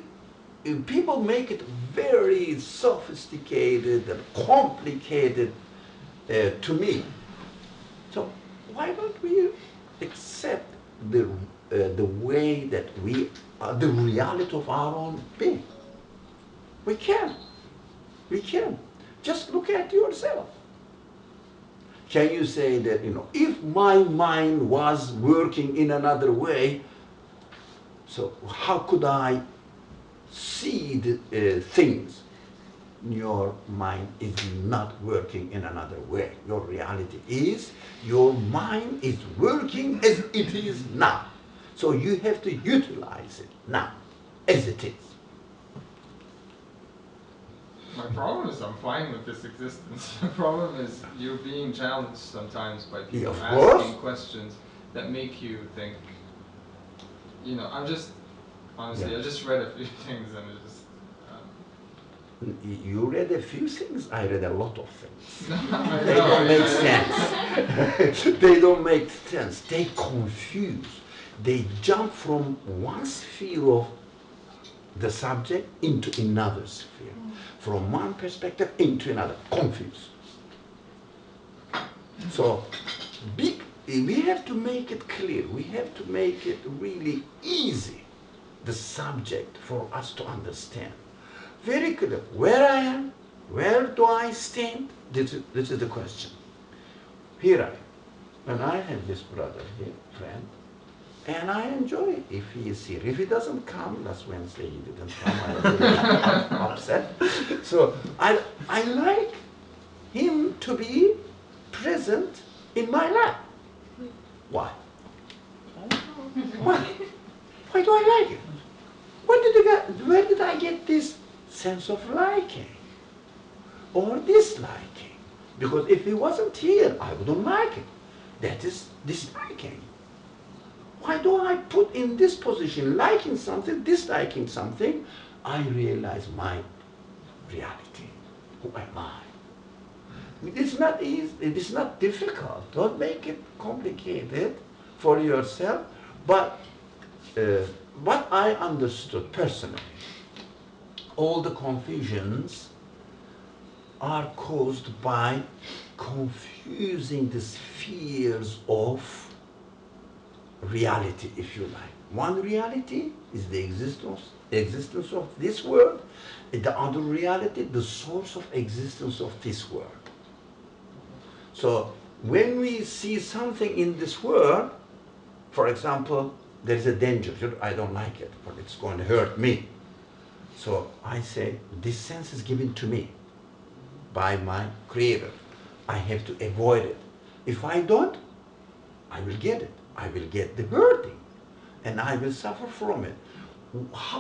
people make it very sophisticated and complicated to me. So why don't we accept the way that we are, the reality of our own being? We can. We can. Just look at yourself. Can you say that, if my mind was working in another way, so how could I see the things? Your mind is not working in another way. Your reality is, your mind is working as it is now. So you have to utilize it now, as it is. My problem is I'm fine with this existence. The problem is you're being challenged sometimes by people asking questions that make you think, I'm just, honestly, I just read a few things and it just... You read a few things, I read a lot of things. They don't make sense. They don't make sense. They confuse. They jump from one sphere of the subject into another sphere. From one perspective into another. Confused. So, big we have to make it clear. We have to make it really easy, the subject, for us to understand. Very clear. Where I am, where do I stand? This is the question. Here I am. And I have this brother here, friend, and I enjoy it if he is here. If he doesn't come, last Wednesday he didn't come, I was really upset. So I like him to be present in my life. Why? Why? Why do I like it? Where did I get this sense of liking or disliking? Because if he wasn't here, I wouldn't like it. That is disliking. Why do I put in this position, liking something, disliking something? I realize my reality. Who am I? It's not easy, it is not difficult. Don't make it complicated for yourself. But what I understood personally, all the confusions are caused by confusing the spheres of reality, if you like. One reality is the existence of this world, and the other reality, the source of existence of this world. So when we see something in this world, for example, there is a danger, I don't like it, but it's going to hurt me. So I say, this sense is given to me by my Creator. I have to avoid it. If I don't, I will get it. I will get the hurting, and I will suffer from it.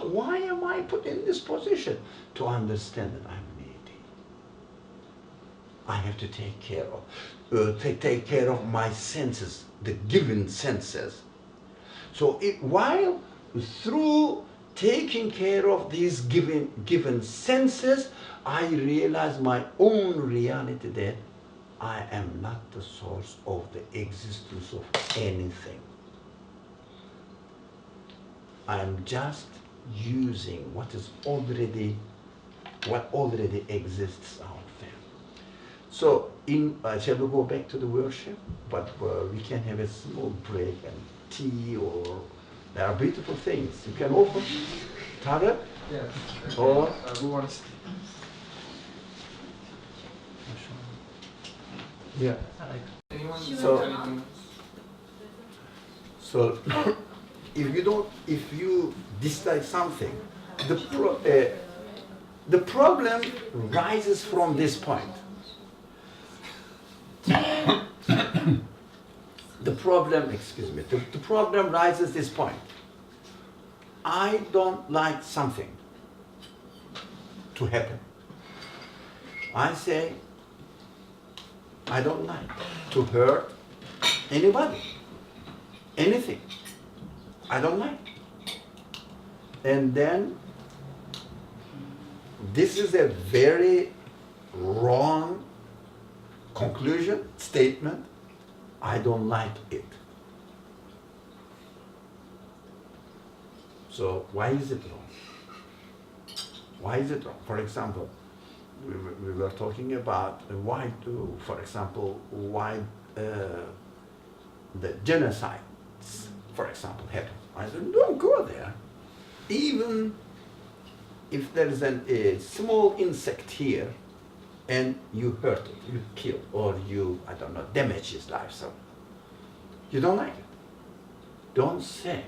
Why am I put in this position? To understand that I'm needy. I have to take care of my senses, the given senses. So while through taking care of these given senses, I realize my own reality, that I am not the source of the existence of anything. I am just using what already exists out there. So shall we go back to the worship? But we can have a small break and tea, or there are beautiful things. You can open Tarek? Yes. Or who wants? yeah. Anyone? So- So if you dislike something, the problem rises from this point. The problem rises this point. I don't like something to happen. I say, I don't like to hurt anybody, anything. I don't like. And then this is a very wrong conclusion, statement. I don't like it. So why is it wrong? Why is it wrong? For example, we were talking about why the genocides, for example, happen. I said, don't go there. Even if there is a small insect here, and you hurt it, you kill, or you, damage his life, so you don't like it. Don't say,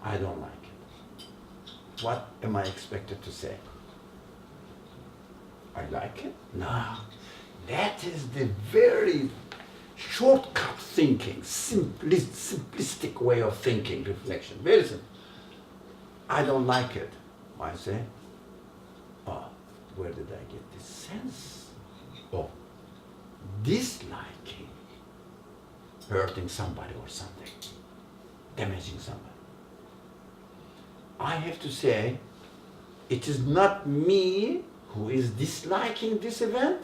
I don't like it. What am I expected to say? I like it? No. That is the very shortcut thinking, simplistic way of thinking, reflection. Very simple. I don't like it. I say, where did I get this sense of disliking, hurting somebody or something, damaging somebody? I have to say, it is not me who is disliking this event.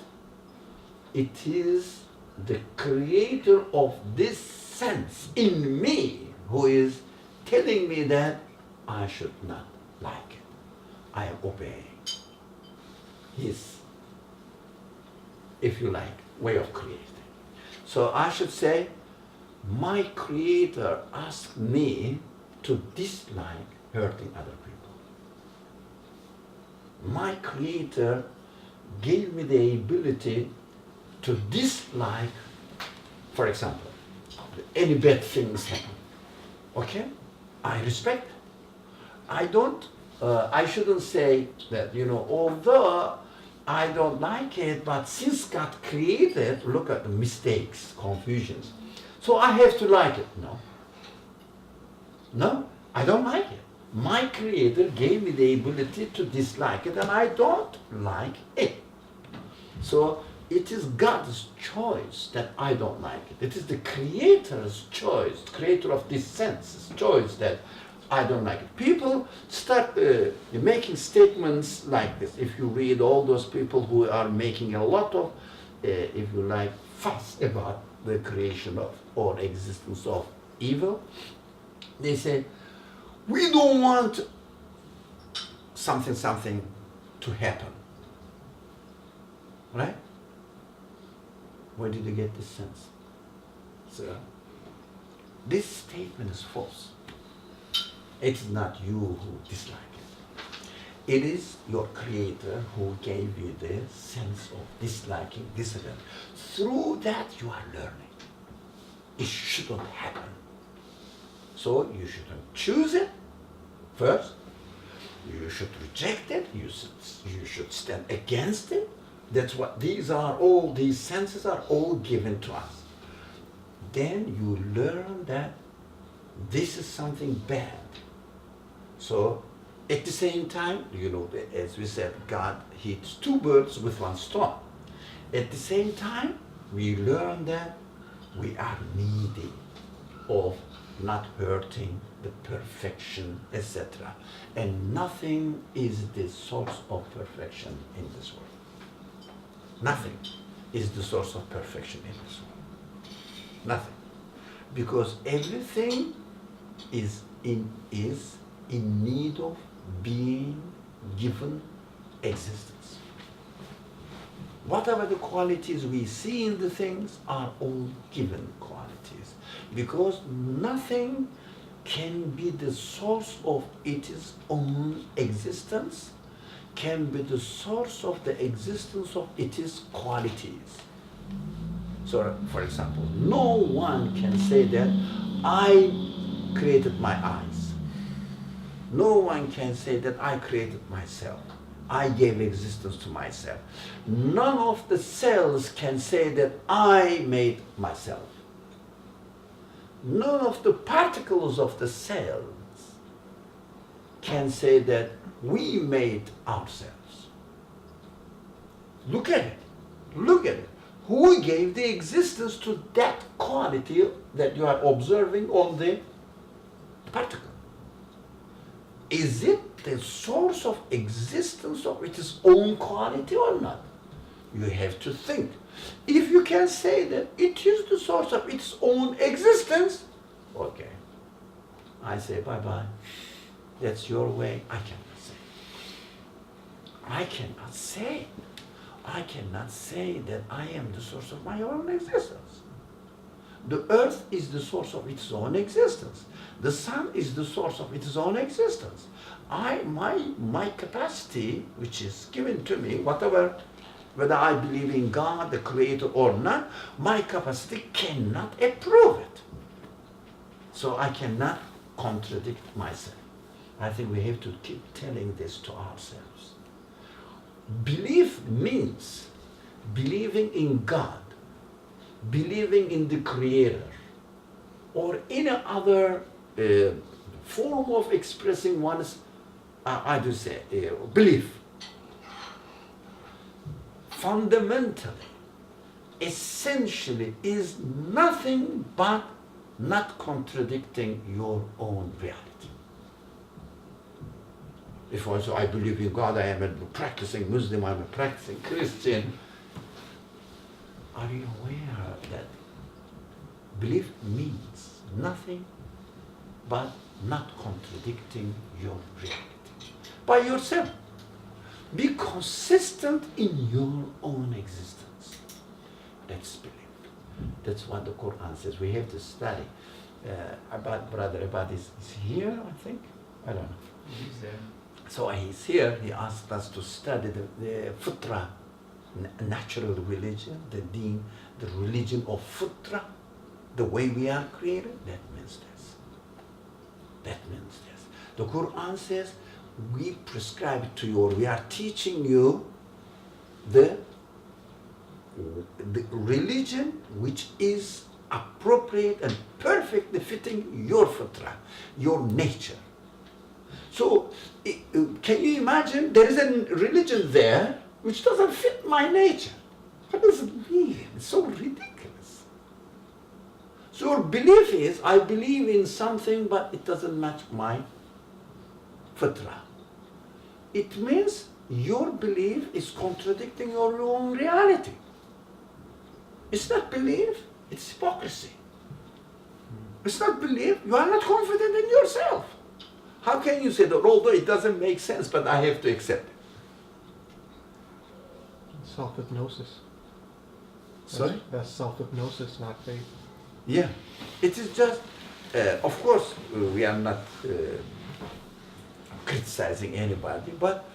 It is the creator of this sense in me who is telling me that I should not like it. I am obeying his, if you like, way of creating. So I should say, my Creator asked me to dislike hurting other people. My Creator gave me the ability to dislike, for example, any bad things happen. Okay? I respect. I shouldn't say that, although I don't like it, but since God created, look at the mistakes, confusions. So I have to like it. No, I don't like it. My Creator gave me the ability to dislike it, and I don't like it. So it is God's choice that I don't like it. It is the Creator's choice, Creator of this senses choice that I don't like it. People start making statements like this. If you read all those people who are making a lot of, if you like, fuss about the creation of or existence of evil, they say, we don't want something to happen. Right? Where did you get this sense? So, this statement is false. It's not you who dislike it. It is your Creator who gave you the sense of disliking this event. Through that you are learning. It shouldn't happen. So you shouldn't choose it first. You should reject it. You should stand against it. That's what all these senses are all given to us. Then you learn that this is something bad. So at the same time, as we said, God hits two birds with one stone. At the same time, we learn that we are needy of not hurting the perfection, etc. And nothing is the source of perfection in this world. Nothing is the source of perfection in this world. Nothing. Because everything is in need of being given existence. Whatever the qualities we see in the things are all given qualities. Because nothing can be the source of its own existence, can be the source of the existence of its qualities. So, for example, no one can say that I created my eyes. No one can say that I created myself. I gave existence to myself. None of the cells can say that I made myself. None of the particles of the cells can say that we made ourselves. Look at it. Look at it. Who gave the existence to that quality that you are observing on the particle? Is it the source of existence of its own quality or not? You have to think. If you can say that it is the source of its own existence, okay, I say bye-bye. That's your way. I cannot say. I cannot say. I cannot say that I am the source of my own existence. The earth is the source of its own existence. The sun is the source of its own existence. My capacity, which is given to me, whether I believe in God, the Creator or not, my capacity cannot approve it. So I cannot contradict myself. I think we have to keep telling this to ourselves. Belief means believing in God, believing in the Creator, or any other form of expressing one's, belief. Fundamentally, essentially, is nothing but not contradicting your own reality. If I say, I believe in God, I am a practicing Muslim, I'm a practicing Christian, are you aware that belief means nothing but not contradicting your reality? By yourself. Be consistent in your own existence. That's belief. That's what the Quran says. We have to study. Brother Abad is here, I think. I don't know. He's there. So he's here. He asked us to study the Futra, natural religion, the deen, the religion of Futra, the way we are created. That means this. That means this. The Quran says we prescribe to you, or we are teaching you the religion which is appropriate and perfectly fitting your Futra, your nature. So, can you imagine there is a religion there which doesn't fit my nature? What does it mean? It's so ridiculous. So your belief is, I believe in something, but it doesn't match my fitra. It means your belief is contradicting your own reality. It's not belief, it's hypocrisy. It's not belief, you are not confident in yourself. How can you say that, although it doesn't make sense, but I have to accept it? Self-hypnosis. Sorry? That's self-hypnosis, not faith. Yeah, it is just, of course, we are not criticizing anybody, but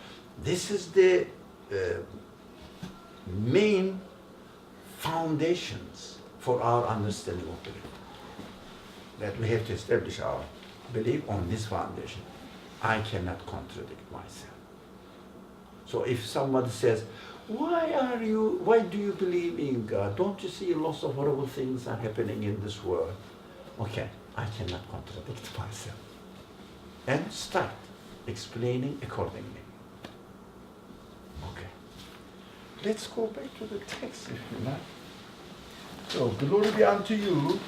this is the main foundations for our understanding of belief. That we have to establish our belief on this foundation. I cannot contradict myself. So if somebody says, why do you believe in God? Don't you see lots of horrible things are happening in this world? Okay, I cannot contradict myself. And start explaining accordingly. Okay. Let's go back to the text if you like. So, glory be unto you.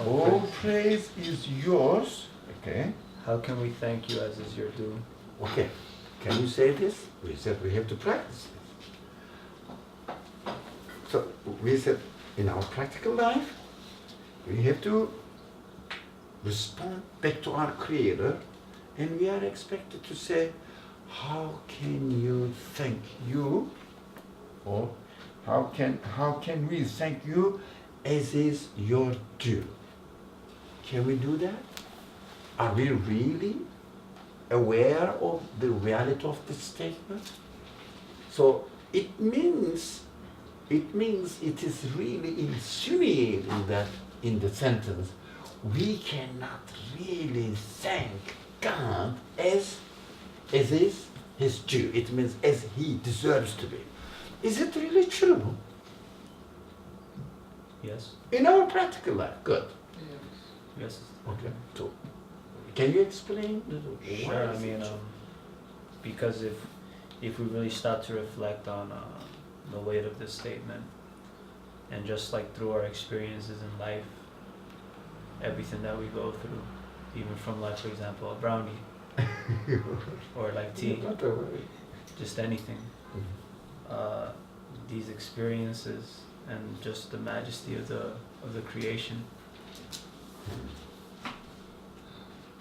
All praise is yours. Okay. How can we thank you as is your due? Okay. Can you say this? We said we have to practice this. So we said in our practical life, we have to respond back to our Creator, and we are expected to say, how can you thank you? Or how can we thank you as is your due? Can we do that? Are we really aware of the reality of this statement? So it means it is really insinuating that in the sentence, we cannot really thank God as is his due. It means as he deserves to be. Is it really true? Yes. In our practical life, good. Yes. Okay. So, can you explain? Sure. I mean, because if we really start to reflect on the weight of this statement, and just like through our experiences in life, everything that we go through, even from like, for example, a brownie, or like tea, just anything, these experiences and just the majesty of the creation,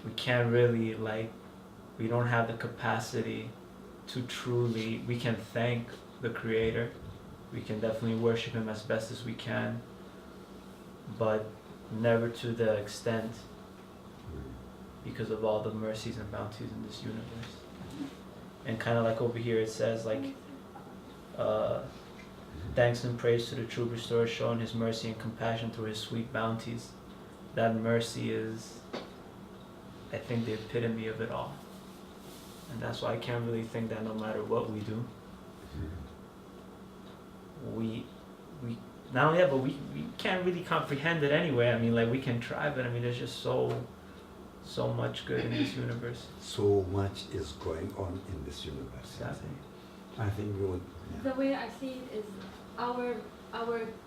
we can't really we don't have the capacity to truly, we can thank the Creator, we can definitely worship Him as best as we can, but never to the extent because of all the mercies and bounties in this universe. And kind of like over here it says thanks and praise to the true restorer, showing his mercy and compassion through his sweet bounties. That mercy is, I think, the epitome of it all. And that's why I can't really think that no matter what we do, we not only that, but we can't really comprehend it anyway. I mean, like, we can try, but I mean, there's just so much good in this universe. So much is going on in this universe. Exactly. I think we would. Yeah. The way I see it is our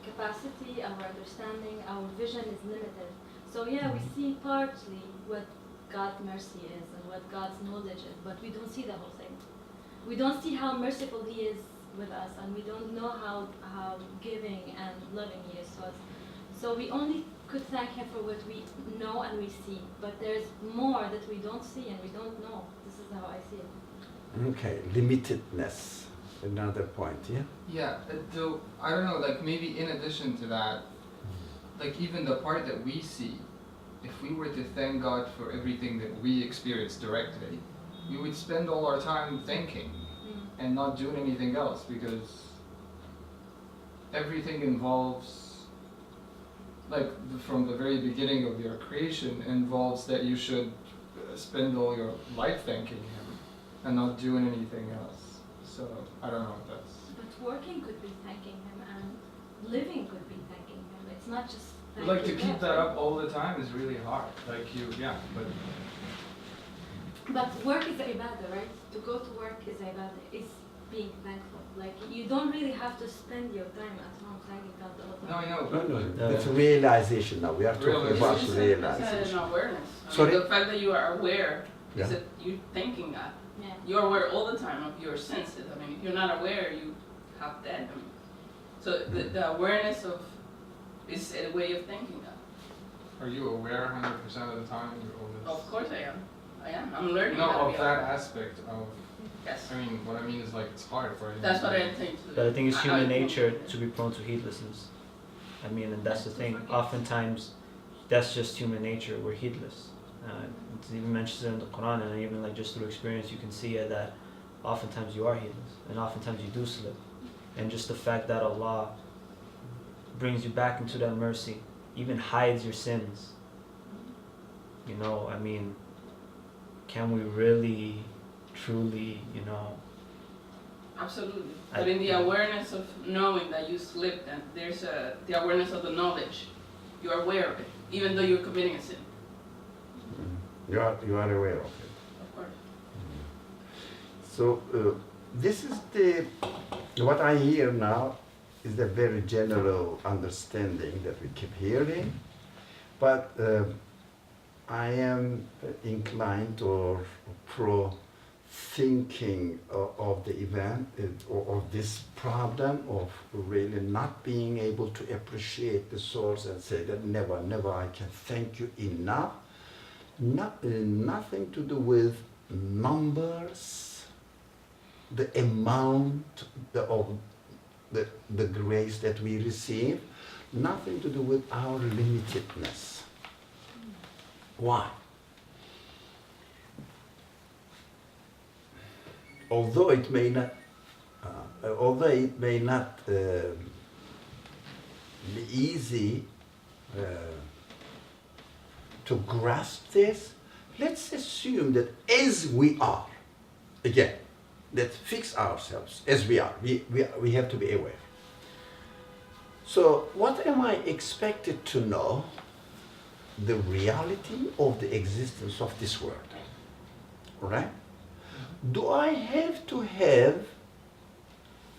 capacity, our understanding, our vision is limited. So yeah, we see partly what God's mercy is and what God's knowledge is, but we don't see the whole thing. We don't see how merciful He is with us, and we don't know how giving and loving He is to us. So we only could thank Him for what we know and we see, but there's more that we don't see and we don't know. This is how I see it. Okay, limitedness. Another point, yeah? Yeah, though, I don't know, like maybe in addition to that, like even the part that we see, if we were to thank God for everything that we experience directly, we would spend all our time thanking and not doing anything else, because everything involves, like from the very beginning of your creation, involves that you should spend all your life thanking Him and not doing anything else. So I don't know if that's. But working could be thanking Him, and living could be thanking Him. It's not just thanking Like to keep God, that right? up all the time is really hard. Like but But work is ibadah, right? To go to work is ibadah, is being thankful. Like, you don't really have to spend your time at home thanking God all the no, I time. know. No, it's realization now. We are talking Realization. about It's an realization. awareness. I mean, Sorry? the fact that you are aware Yeah. is that you thanking God. Yeah. You're aware all the time of your senses. I mean, if you're not aware, you have that. I mean, so the awareness of is a way of thanking God. Are you aware 100% of the time? You're always... Of course I am. I am. I'm learning No, how to of be that aware. aspect of. Yes. I mean, what I mean is like it's hard for. That's what I think. But I think it's human I- nature to be prone to heedlessness. I mean, and that's the thing. Oftentimes, that's just human nature. We're heedless. It's even mentioned in the Quran, and even like just through experience, you can see it that oftentimes you are heedless, and oftentimes you do slip. And just the fact that Allah brings you back into that mercy, even hides your sins. You know, I mean, can we really, truly, you know? Absolutely. I- But in the awareness of knowing that you slipped, and there's the awareness of the knowledge, you are aware of it, even though you're committing a sin. You are aware of it. Of course. So this is what I hear now is the very general understanding that we keep hearing, but I am inclined or pro thinking of the event or of this problem of really not being able to appreciate the source and say that never I can thank you enough. Nothing to do with numbers, the amount of the grace that we receive, nothing to do with our limitedness. Why? Although it may not be easy to grasp this, let's assume that as we are, again, let's fix ourselves as we are. We have to be aware. So what am I expected to know? The reality of the existence of this world. Right? Do I have to have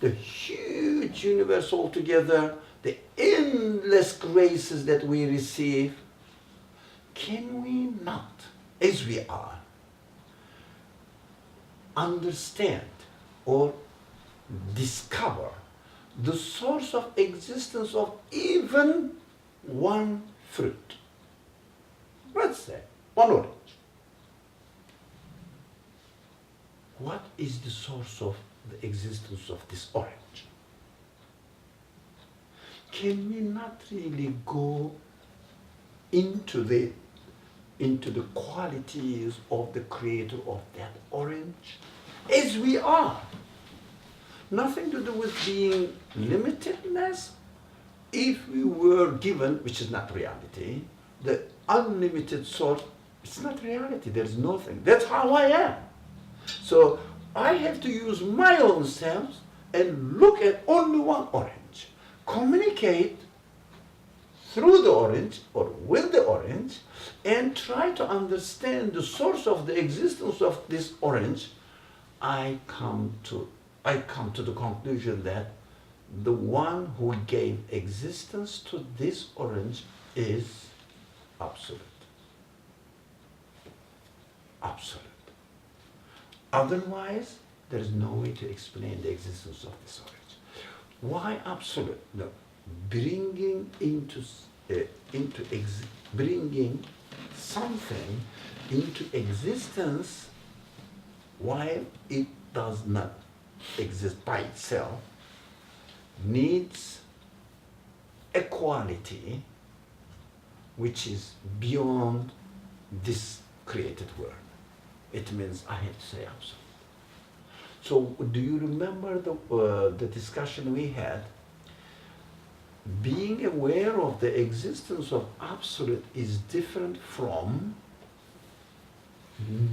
the huge universe altogether, the endless graces that we receive? Can we not, as we are, understand or discover the source of existence of even one fruit? Let's say one orange. What is the source of the existence of this orange? Can we not really go into the qualities of the creator of that orange as we are? Nothing to do with being limitedness. If we were given, which is not reality, the unlimited source, it's not reality. There's nothing. That's how I am. So I have to use my own selves and look at only one orange, communicate through the orange or with the orange, and try to understand the source of the existence of this orange. I come to the conclusion that the one who gave existence to this orange is absolute. Absolute. Otherwise, there is no way to explain the existence of this orange. Why absolute? No, bringing bringing something into existence while it does not exist by itself needs a quality which is beyond this created world. It means I have to say absolute. So do you remember the discussion we had? Being aware of the existence of absolute is different from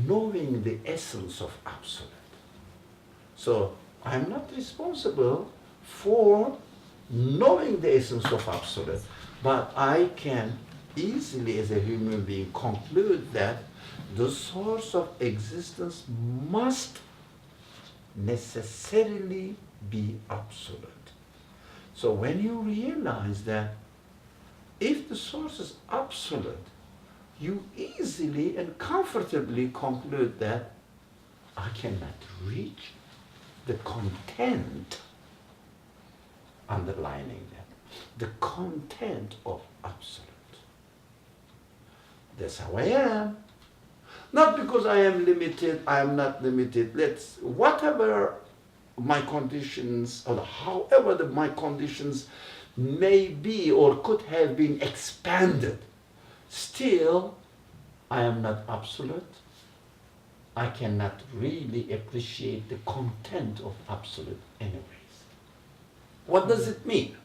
knowing the essence of absolute. So I'm not responsible for knowing the essence of absolute, but I can easily as a human being conclude that the source of existence must necessarily be absolute. So when you realize that if the source is absolute, you easily and comfortably conclude that I cannot reach the content underlining that, the content of absolute. That's how I am. Not because I am limited, I am not limited. Whatever my conditions, or however my conditions may be or could have been expanded, still I am not absolute. I cannot really appreciate the content of absolute anyways. What does it mean?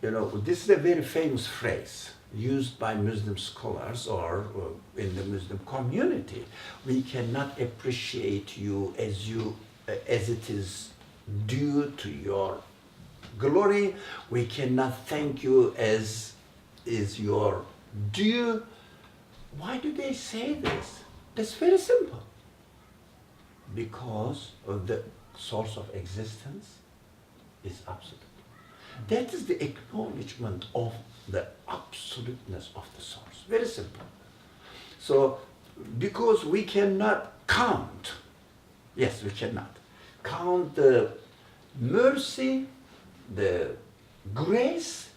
This is a very famous phrase used by Muslim scholars or in the Muslim community. We cannot appreciate you as it is due to your glory. We cannot thank you as is your due. Why do they say this? That's very simple. Because of the source of existence is absolute. That is the acknowledgement of the absoluteness of the source. Very simple. So, because we cannot count, yes, we cannot count the mercy, the grace,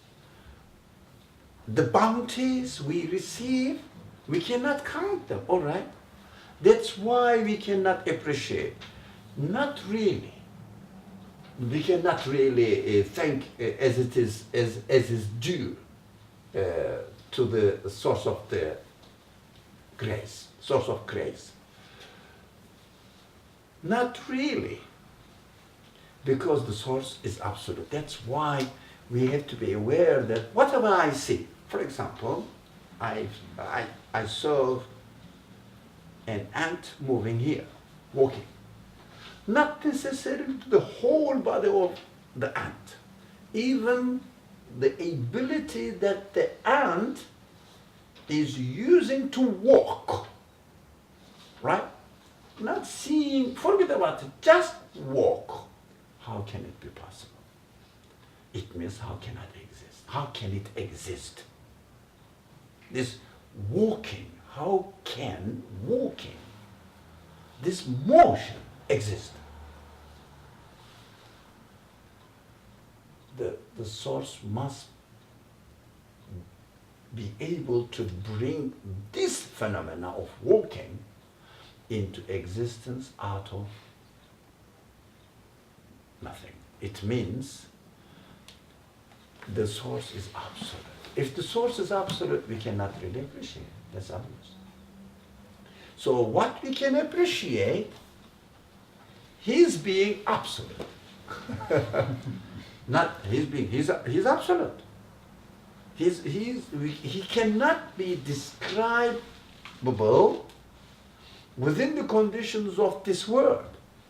the bounties we receive, we cannot count them, all right? That's why we cannot appreciate. Not really. We cannot really thank as it is due to the source of the grace, source of grace. Not really, because the source is absolute. That's why we have to be aware that whatever I see, for example, I saw an ant moving here, walking. Not necessarily to the whole body of the ant. Even the ability that the ant is using to walk, right? Not seeing, forget about it, just walk. How can it be possible? It means how can it exist? How can it exist? This walking, how can walking, this motion exist? The source must be able to bring this phenomena of walking into existence out of nothing. It means the source is absolute. If the source is absolute, we cannot really appreciate it. That's obvious. So what we can appreciate, his being absolute. Not his being, he's absolute. He cannot be describable within the conditions of this world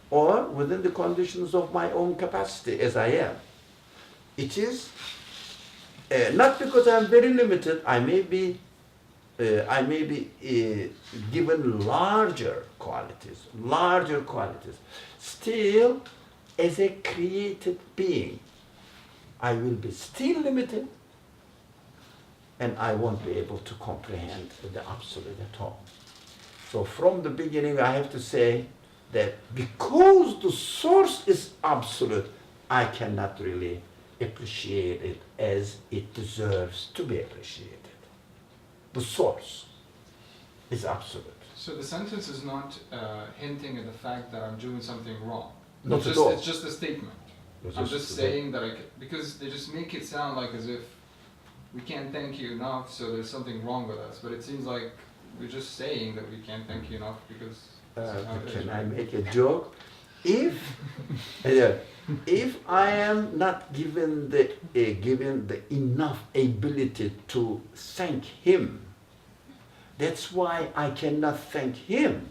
or within the conditions of my own capacity as I am. It is not because I'm very limited. I may be given larger qualities. Still, as a created being, I will be still limited, and I won't be able to comprehend the absolute at all. So from the beginning, I have to say that because the source is absolute, I cannot really appreciate it as it deserves to be appreciated. The source is absolute. So the sentence is not hinting at the fact that I'm doing something wrong. Not at all. It's just a statement. I'm just saying that because they just make it sound like as if we can't thank you enough, so there's something wrong with us. But it seems like we're just saying that we can't thank you enough because this is how it is, Can I right? make a joke? If I am not given the enough ability to thank him, that's why I cannot thank him.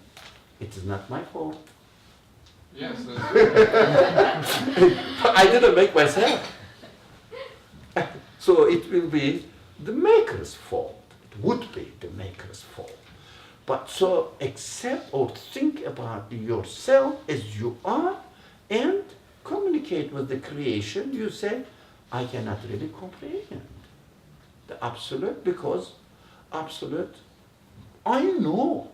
It is not my fault. Yes. I didn't make myself. So it will be the maker's fault. It would be the maker's fault. But so accept or think about yourself as you are and communicate with the creation. You say, I cannot really comprehend the absolute, because absolute, I know.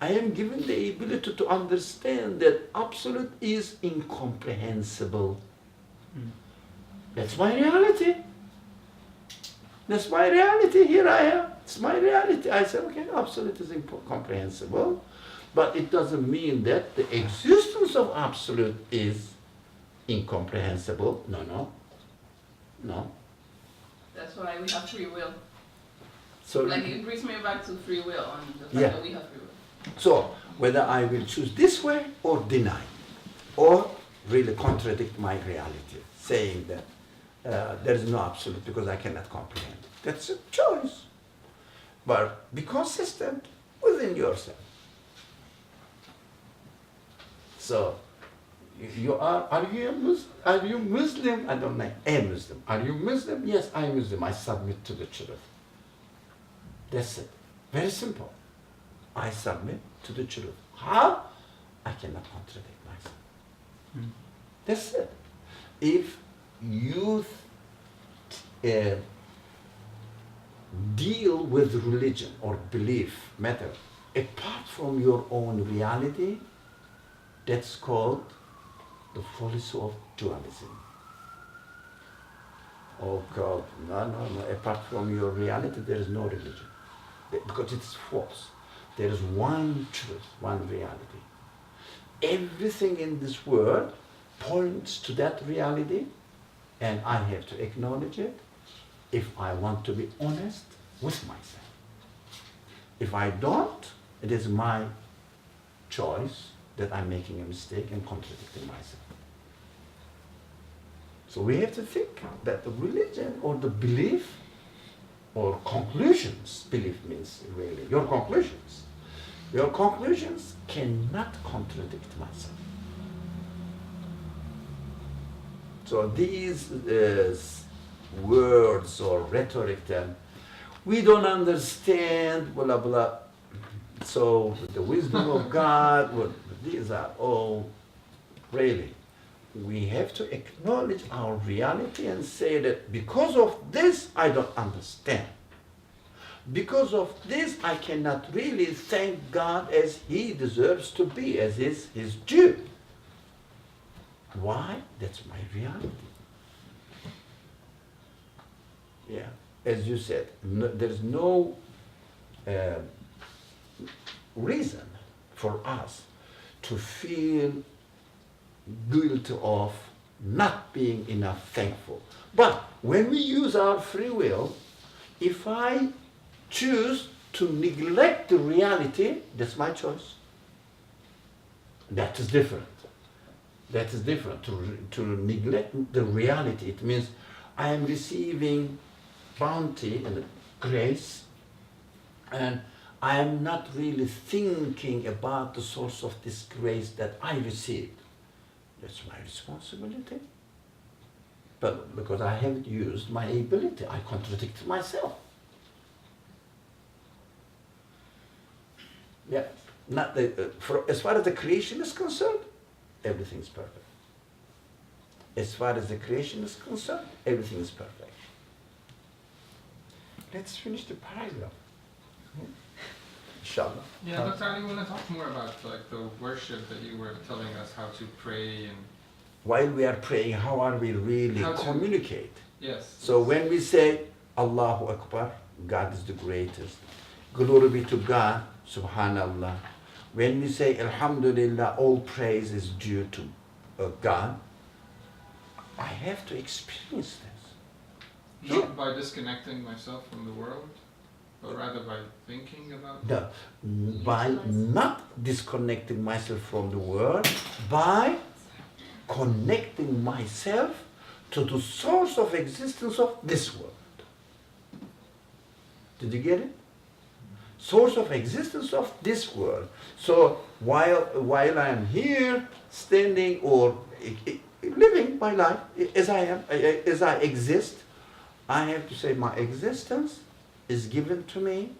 I am given the ability to understand that absolute is incomprehensible. That's my reality. That's my reality. Here I am. It's my reality. I say, okay, absolute is incomprehensible, but it doesn't mean that the existence of absolute is incomprehensible. No. That's why we have free will. So, Like it brings me back to free will and the fact Yeah. that we have free will. so whether I will choose this way or deny, or really contradict my reality, saying that there is no absolute because I cannot comprehend. That's a choice. But be consistent within yourself. So, you are you a Muslim? Are you Muslim? I don't know. A Muslim. Are you Muslim? Yes, I am Muslim. I submit to the truth. That's it. Very simple. I submit to the truth. How? I cannot contradict myself. That's it. If you deal with religion or belief matter apart from your own reality, that's called the fallacy of dualism. Oh God, no. Apart from your reality, there is no religion. Because it's false. There is one truth, one reality. Everything in this world points to that reality, and I have to acknowledge it if I want to be honest with myself. If I don't, it is my choice that I'm making a mistake and contradicting myself. So we have to think that the religion or the belief or conclusions, belief means really your conclusions cannot contradict myself. So these words or rhetoric then, we don't understand, blah, blah. So the wisdom of God, well, these are all really, we have to acknowledge our reality and say that because of this, I don't understand. Because of this, I cannot really thank God as He deserves to be, as is His due. Why? That's my reality. Yeah, as you said, there's no reason for us to feel guilty of not being enough thankful. But when we use our free will, if I choose to neglect the reality, that's my choice. That is different. That is different. To neglect the reality, it means I am receiving bounty and grace, and I am not really thinking about the source of this grace that I received. That's my responsibility. But because I haven't used my ability, I contradict myself. Yeah, not as far as the creation is concerned, everything is perfect. As far as the creation is concerned, everything is perfect. Let's finish the paragraph. Inshallah. Yeah, Dr. Ali, I want to talk more about like the worship that you were telling us how to pray and. While we are praying, how are we really How to- communicate? Yes. So when we say Allahu Akbar, God is the greatest. Glory be to God, Subhanallah. When we say Alhamdulillah, all praise is due to God, I have to experience this. No, Not by disconnecting myself from the world, but rather by thinking about No, by not disconnecting myself from the world, by connecting myself to the source of existence of this world. Did you get it? Source of existence of this world. So while I am here, standing or living my life as I am, as I exist, I have to say my existence is given to me,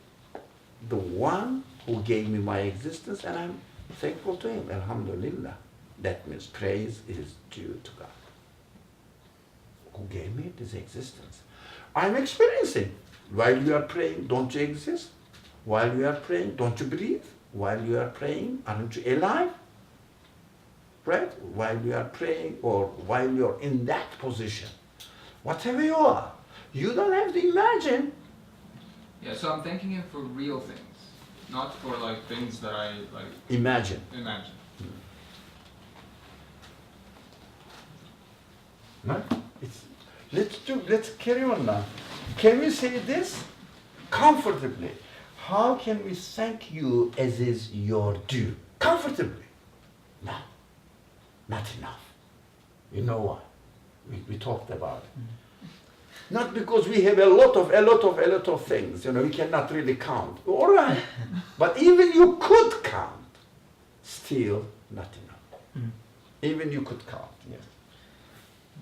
the one who gave me my existence, and I'm thankful to him. Alhamdulillah. That means praise is due to God, who gave me this existence. I'm experiencing. While you are praying, don't you exist? While you are praying, don't you breathe? While you are praying, aren't you alive? Right? While you are praying or while you're in that position, whatever you are, you don't have to imagine. Yeah, so I'm thanking him for real things, not for like things that I like Imagine. imagine. Right? Let's carry on now. Can we say this comfortably? How can we thank you as is your due? Comfortably. No, not enough. You know why? We talked about it. Not because we have a lot of things, we cannot really count. All right, but even you could count, still not enough. Even you could count, yes.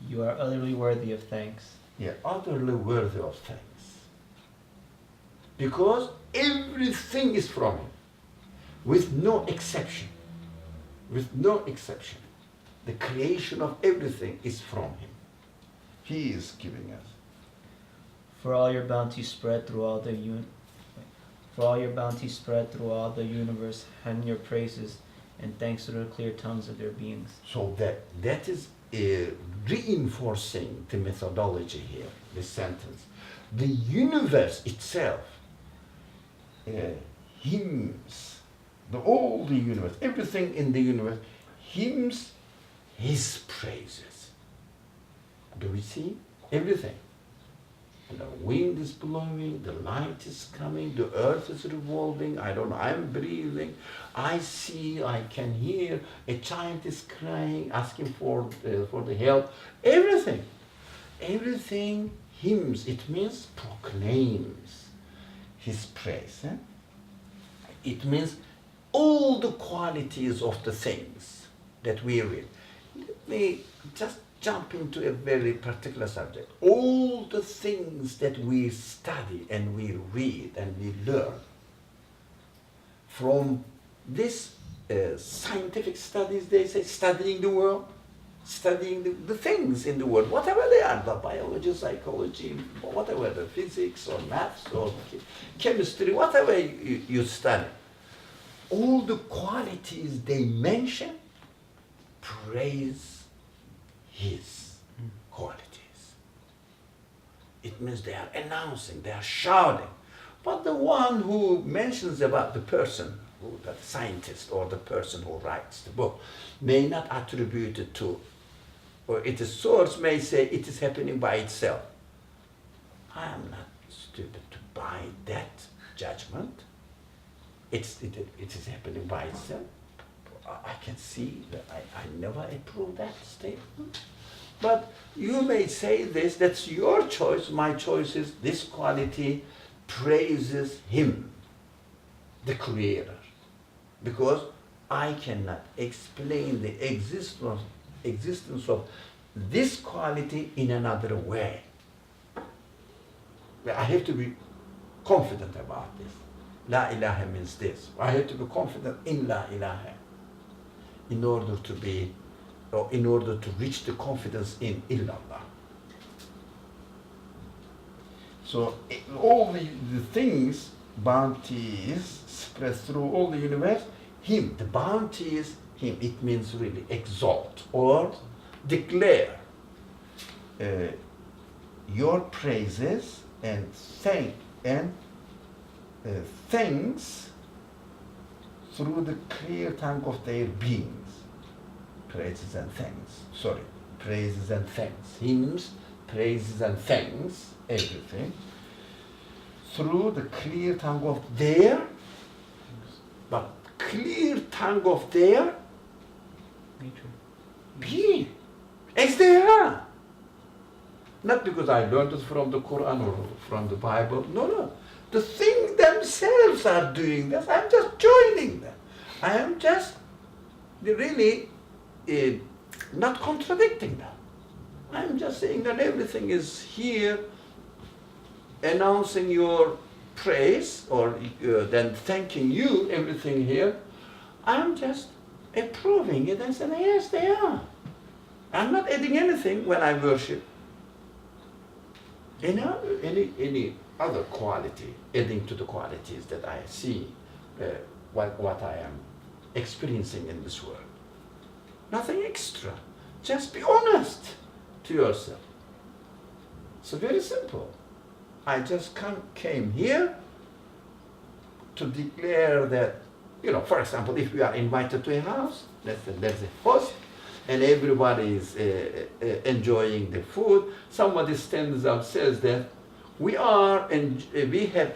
You are utterly worthy of thanks. Yeah, utterly worthy of thanks. Because everything is from him, with no exception. With no exception. The creation of everything is from him. He is giving us. For all your bounty spread through all the universe, hymn your praises and thanks to the clear tongues of their beings. So that is reinforcing the methodology here, this sentence. The universe itself hymns, all the universe, everything in the universe hymns his praises. Do we see? Everything. The wind is blowing, the light is coming, the earth is revolving, I don't know, I'm breathing, I see, I can hear, a child is crying, asking for the help, everything. Everything hymns, it means proclaims his praise. It means all the qualities of the things that we read. Let me just jump into a very particular subject. All the things that we study and we read and we learn from this scientific studies, they say, studying the world, studying the things in the world, whatever they are, the biology, psychology, whatever, the physics or maths or chemistry, whatever you study. All the qualities they mention praise his qualities. It means they are announcing, they are shouting. But the one who mentions about the person, the scientist or the person who writes the book, may not attribute it to, or its source may say it is happening by itself. I am not stupid to buy that judgment. It is happening by itself. I can see that I never approve that statement. But you may say this, that's your choice. My choice is this quality praises him, the creator. Because I cannot explain the existence of this quality in another way. I have to be confident about this. La ilaha means this. I have to be confident in la ilaha in order to reach the confidence in illallah. So all the things, bounties spread through all the universe, him, the bounty is him. It means really exalt or declare your praises and thanks through the clear tongue of their beings. Praises and thanks. Praises and thanks. Hymns, praises and thanks, everything, through the clear tongue of their, but clear tongue of their Nature. being, as they are. Not because I learned it from the Quran or from the Bible, no. The things themselves are doing this, I'm just joining them. I am just really not contradicting them. I'm just saying that everything is here, announcing your praise, or then thanking you, everything here. I'm just approving it and saying, yes, they are. I'm not adding anything when I worship. Any other quality, adding to the qualities that I see, what I am experiencing in this world. Nothing extra. Just be honest to yourself. So very simple. I just came here to declare that, for example, if we are invited to a house, there's a host, and everybody is enjoying the food, somebody stands up, says that we have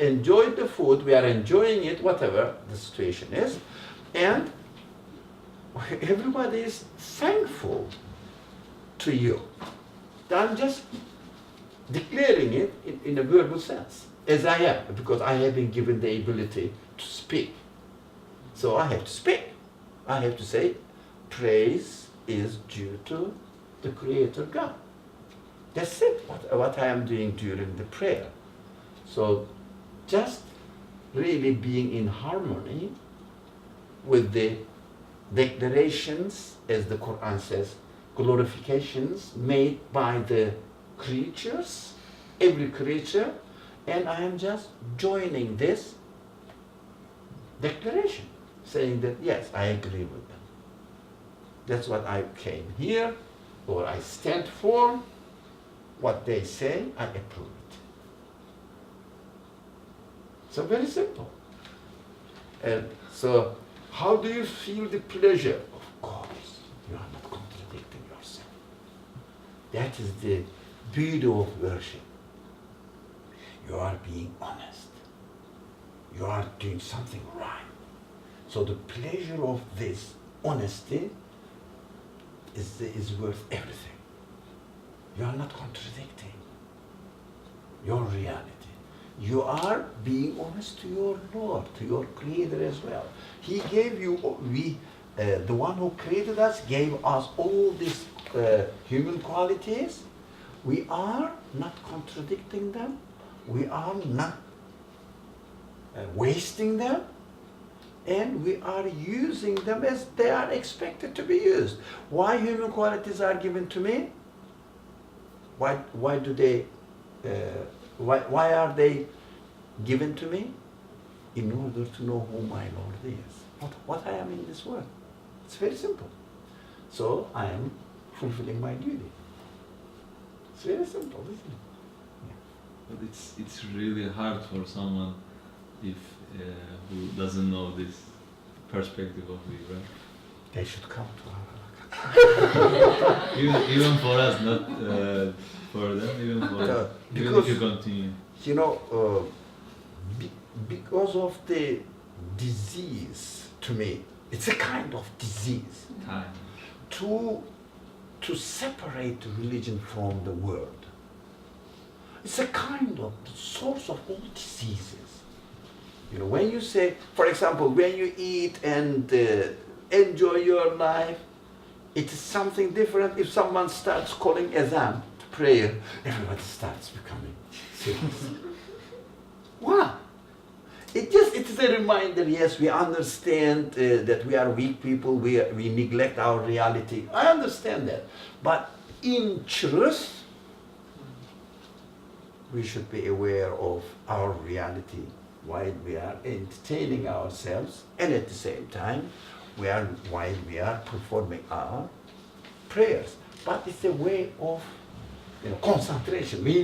enjoyed the food, we are enjoying it, whatever the situation is, and everybody is thankful to you. I'm just declaring it in a verbal sense, as I am, because I have been given the ability to speak. So I have to speak. I have to say, praise is due to the Creator God. That's it, what I am doing during the prayer. So just really being in harmony with the declarations, as the Quran says, glorifications made by the creatures, every creature, and I am just joining this declaration, saying that yes, I agree with them. That's what I came here, or I stand for. What they say, I approve it. So very simple. And so, how do you feel the pleasure? Of course, you are not contradicting yourself. That is the beauty of worship. You are being honest. You are doing something right. So the pleasure of this honesty is worth everything. You are not contradicting your reality. You are being honest to your Lord, to your Creator as well. He gave you, the one who created us gave us all these human qualities. We are not contradicting them. We are not wasting them. And we are using them as they are expected to be used. Why human qualities are given to me? Why do they? Why are they given to me? In order to know who my Lord is, what I am in this world. It's very simple. So I am fulfilling my duty. It's very simple, isn't it? Yeah. But it's really hard for someone if who doesn't know this perspective of you, right? They should come to our even for us, not for them, even for us. Even if you continue. Because of the disease, to me, it's a kind of disease. Time. To separate religion from the world. It's a kind of the source of all diseases. When you say, for example, when you eat and enjoy your life, it is something different. If someone starts calling azan to prayer, everybody starts becoming serious. Why? It is a reminder, yes, we understand that we are weak people, we neglect our reality. I understand that. But in truth, we should be aware of our reality while we are entertaining ourselves, and at the same time, while we are performing our prayers. But it's a way of concentration. We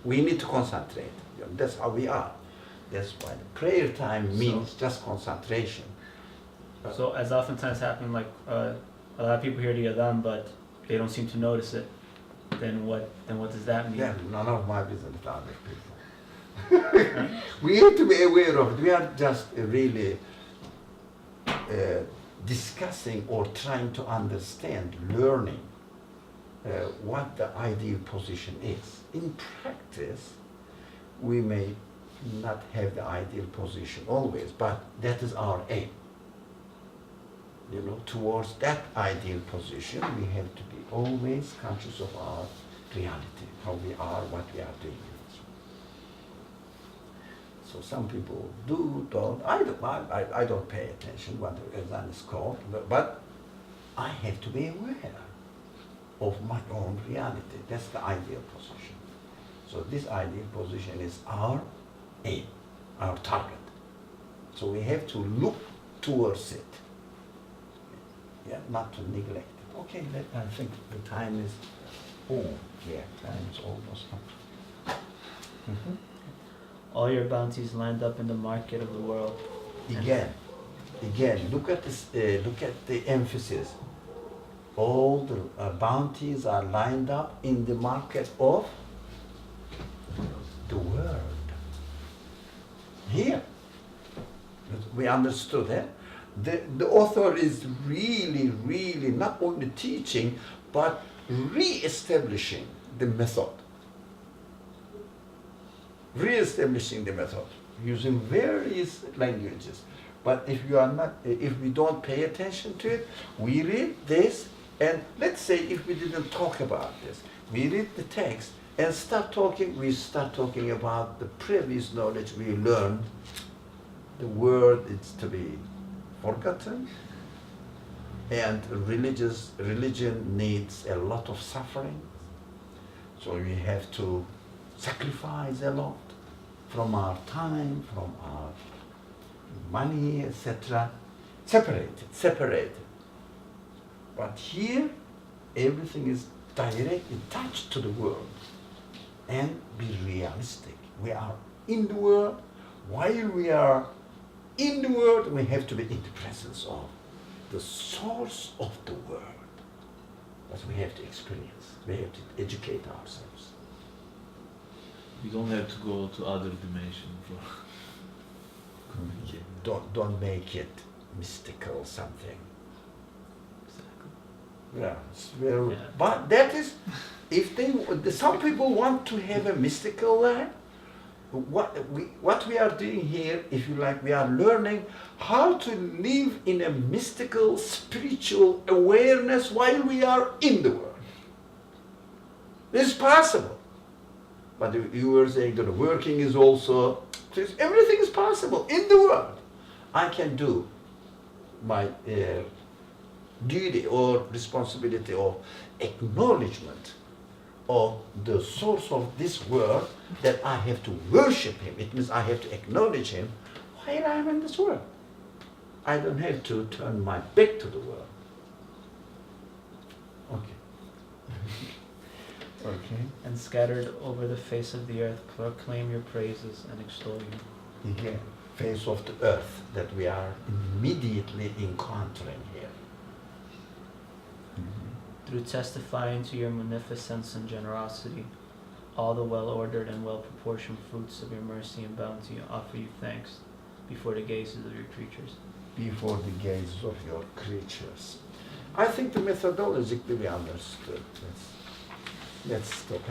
need to concentrate. That's how we are. That's why the prayer time means just concentration. So as oftentimes happen, like a lot of people hear the adhan, but they don't seem to notice it. then what does that mean? Then none of my business to other people. We have to be aware of it. We are just really discussing or trying to understand, learning what the ideal position is. In practice, we may not have the ideal position always, but that is our aim. You know, towards that ideal position, we have to be always conscious of our reality, how we are, what we are doing. So some people don't. I don't pay attention what the exam is called, but I have to be aware of my own reality. That's the ideal position. So this ideal position is our aim, our target. So we have to look towards it. Yeah, not to neglect it. Okay, I think the time is, time is almost up. Mm-hmm. All your bounties land up in the market of the world. Again, look at this. Look at the emphasis. All the bounties are lined up in the market of the world. Here, we understood that. The author is really not only teaching, but re-establishing the method. Re-establishing the method using various languages. But if we don't pay attention to it, we read this, and let's say if we didn't talk about this, we read the text and we start talking about the previous knowledge we learned. The word is to be forgotten, and religion needs a lot of suffering. So we have to sacrifice a lot from our time, from our money, etc. Separated. But here, everything is directly touched to the world. And be realistic. We are in the world. While we are in the world, we have to be in the presence of the source of the world. But we have to experience. We have to educate ourselves. You don't have to go to other dimension for communicate. Don't make it mystical something. Exactly. Yeah, it's very, Yeah. But that is, if some people want to have a mystical life, what we are doing here, if you like, we are learning how to live in a mystical, spiritual awareness while we are in the world. This is possible. But you were saying that working is also, everything is possible in the world. I can do my duty or responsibility of acknowledgement of the source of this world, that I have to worship him. It means I have to acknowledge him while I am in this world. I don't have to turn my back to the world. Okay. Okay. And scattered over the face of the earth, proclaim your praises and extol you. Again, face of the earth that we are immediately encountering here. Through testifying to your munificence and generosity, all the well-ordered and well-proportioned fruits of your mercy and bounty offer you thanks before the gazes of your creatures. Before the gazes of your creatures. I think the methodologically we understood. Let's stop.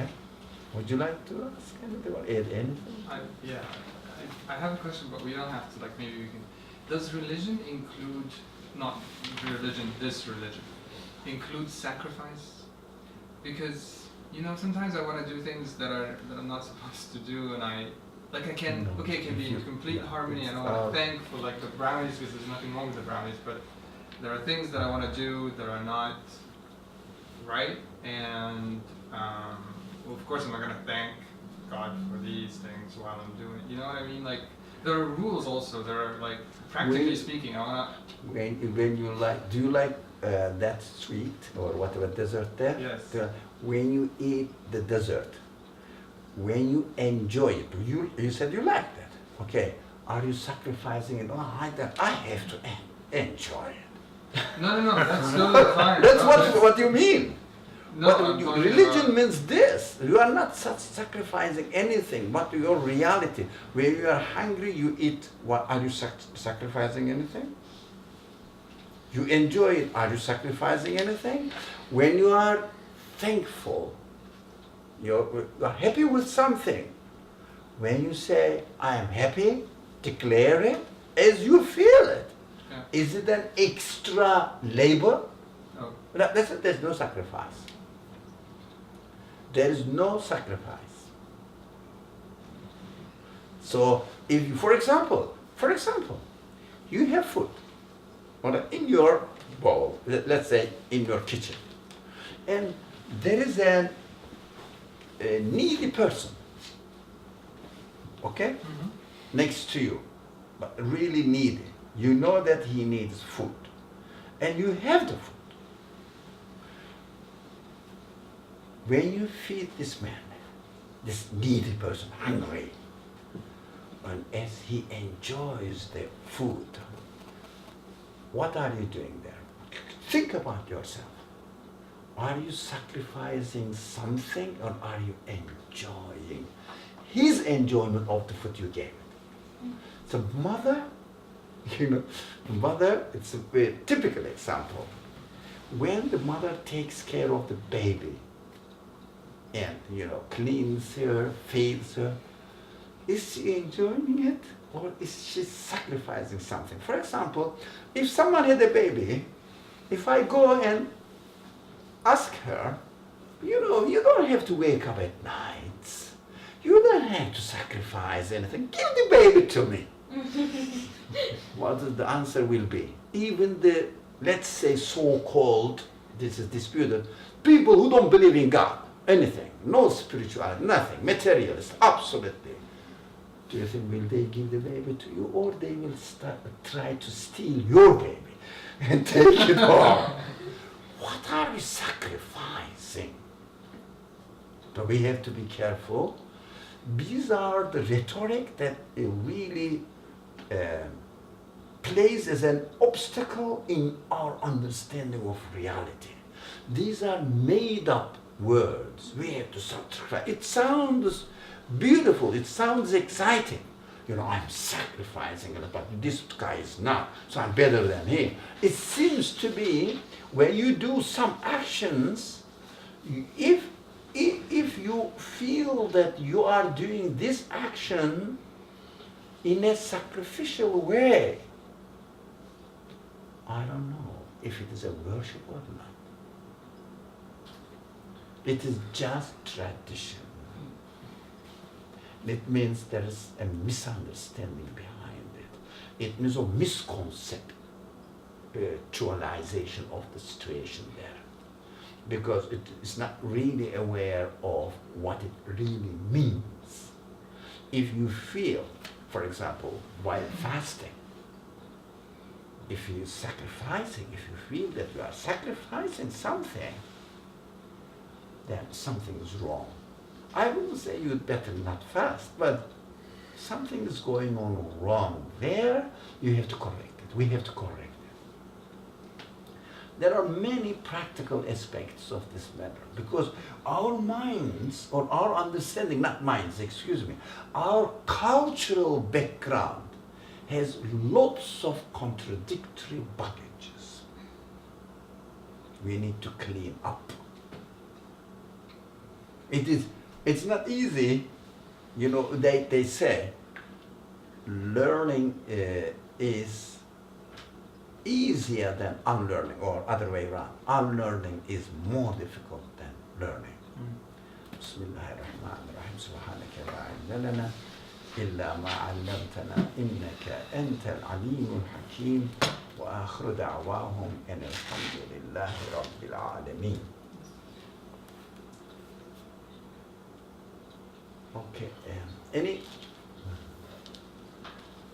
Would you like to ask anything or add anything? I have a question, but we don't have to, maybe we can. Does religion include, not religion, this religion, include sacrifice? Because, sometimes I want to do things that I'm not supposed to do, and it can be in complete harmony, and I want to thank for the brownies, because there's nothing wrong with the brownies, but there are things that I want to do that are not right, and of course I'm not going to thank God for these things while I'm doing it. You know what I mean? There are rules also. There are practically speaking. I wanna. When you do you like that sweet or whatever dessert there? Yes. When you eat the dessert, when you enjoy it, you said you like that. Okay. Are you sacrificing it? Oh, I have to enjoy it. No. That's totally fine. That's what you mean. No, I'm talking religion about- means this. You are not sacrificing anything, but your reality. When you are hungry, you eat. What are you sacrificing anything? You enjoy it. Are you sacrificing anything? When you are thankful, you're happy with something. When you say, I am happy, declare it as you feel it. Yeah. Is it an extra labor? No. No, there's no sacrifice. There is no sacrifice. So, if you, for example, you have food in your bowl, let's say in your kitchen, and there is a needy person, okay, next to you, but really needy. You know that he needs food, and you have the food. When you feed this man, this needy person, hungry, and as he enjoys the food, what are you doing there? Think about yourself. Are you sacrificing something, or are you enjoying his enjoyment of the food you gave it? So mother, it's a very typical example. When the mother takes care of the baby and, cleans her, feeds her, is she enjoying it, or is she sacrificing something? For example, if someone had a baby, if I go and ask her, you don't have to wake up at night. You don't have to sacrifice anything. Give the baby to me. What the answer will be? Even the, let's say, so-called, this is disputed, people who don't believe in God, anything, no spirituality, nothing, materialist, absolutely. Do you think will they give the baby to you, or they will try to steal your baby and take it home? What are we sacrificing? So we have to be careful. These are the rhetoric that really plays as an obstacle in our understanding of reality. These are made up words. We have to sacrifice. It sounds beautiful. It sounds exciting. I'm sacrificing, but this guy is not, so I'm better than him. It seems to be when you do some actions, if you feel that you are doing this action in a sacrificial way, I don't know if it is a worship or not. It is just tradition. It means there is a misunderstanding behind it. It means a misconceptualization of the situation there. Because it is not really aware of what it really means. If you feel, for example, while fasting, if you're sacrificing, if you feel that you are sacrificing something, then something is wrong. I wouldn't say you'd better not fast, but something is going on wrong there. You have to correct it. We have to correct it. There are many practical aspects of this matter, because our minds, or our understanding, not minds, excuse me, our cultural background has lots of contradictory baggages. We need to clean up. It's not easy, they say learning is easier than unlearning, or other way around. Unlearning is more difficult than learning. Bismillahirrahmanirrahim. Subhanaka la ilma lana illa ma 'allamtana innaka antal alimul hakim. Wa akhiru da'wahum alhamdulillahi rabbil alamin. Okay,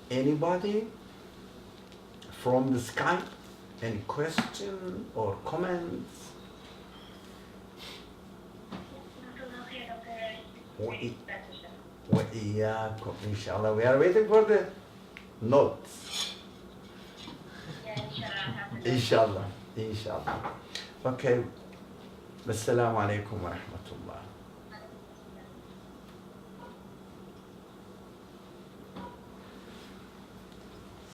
anybody from the Skype? Any question or comments? وإياكم إن شاء الله. We are waiting for the notes. Inshallah. Okay. Assalamu alaikum wa rahmatullah.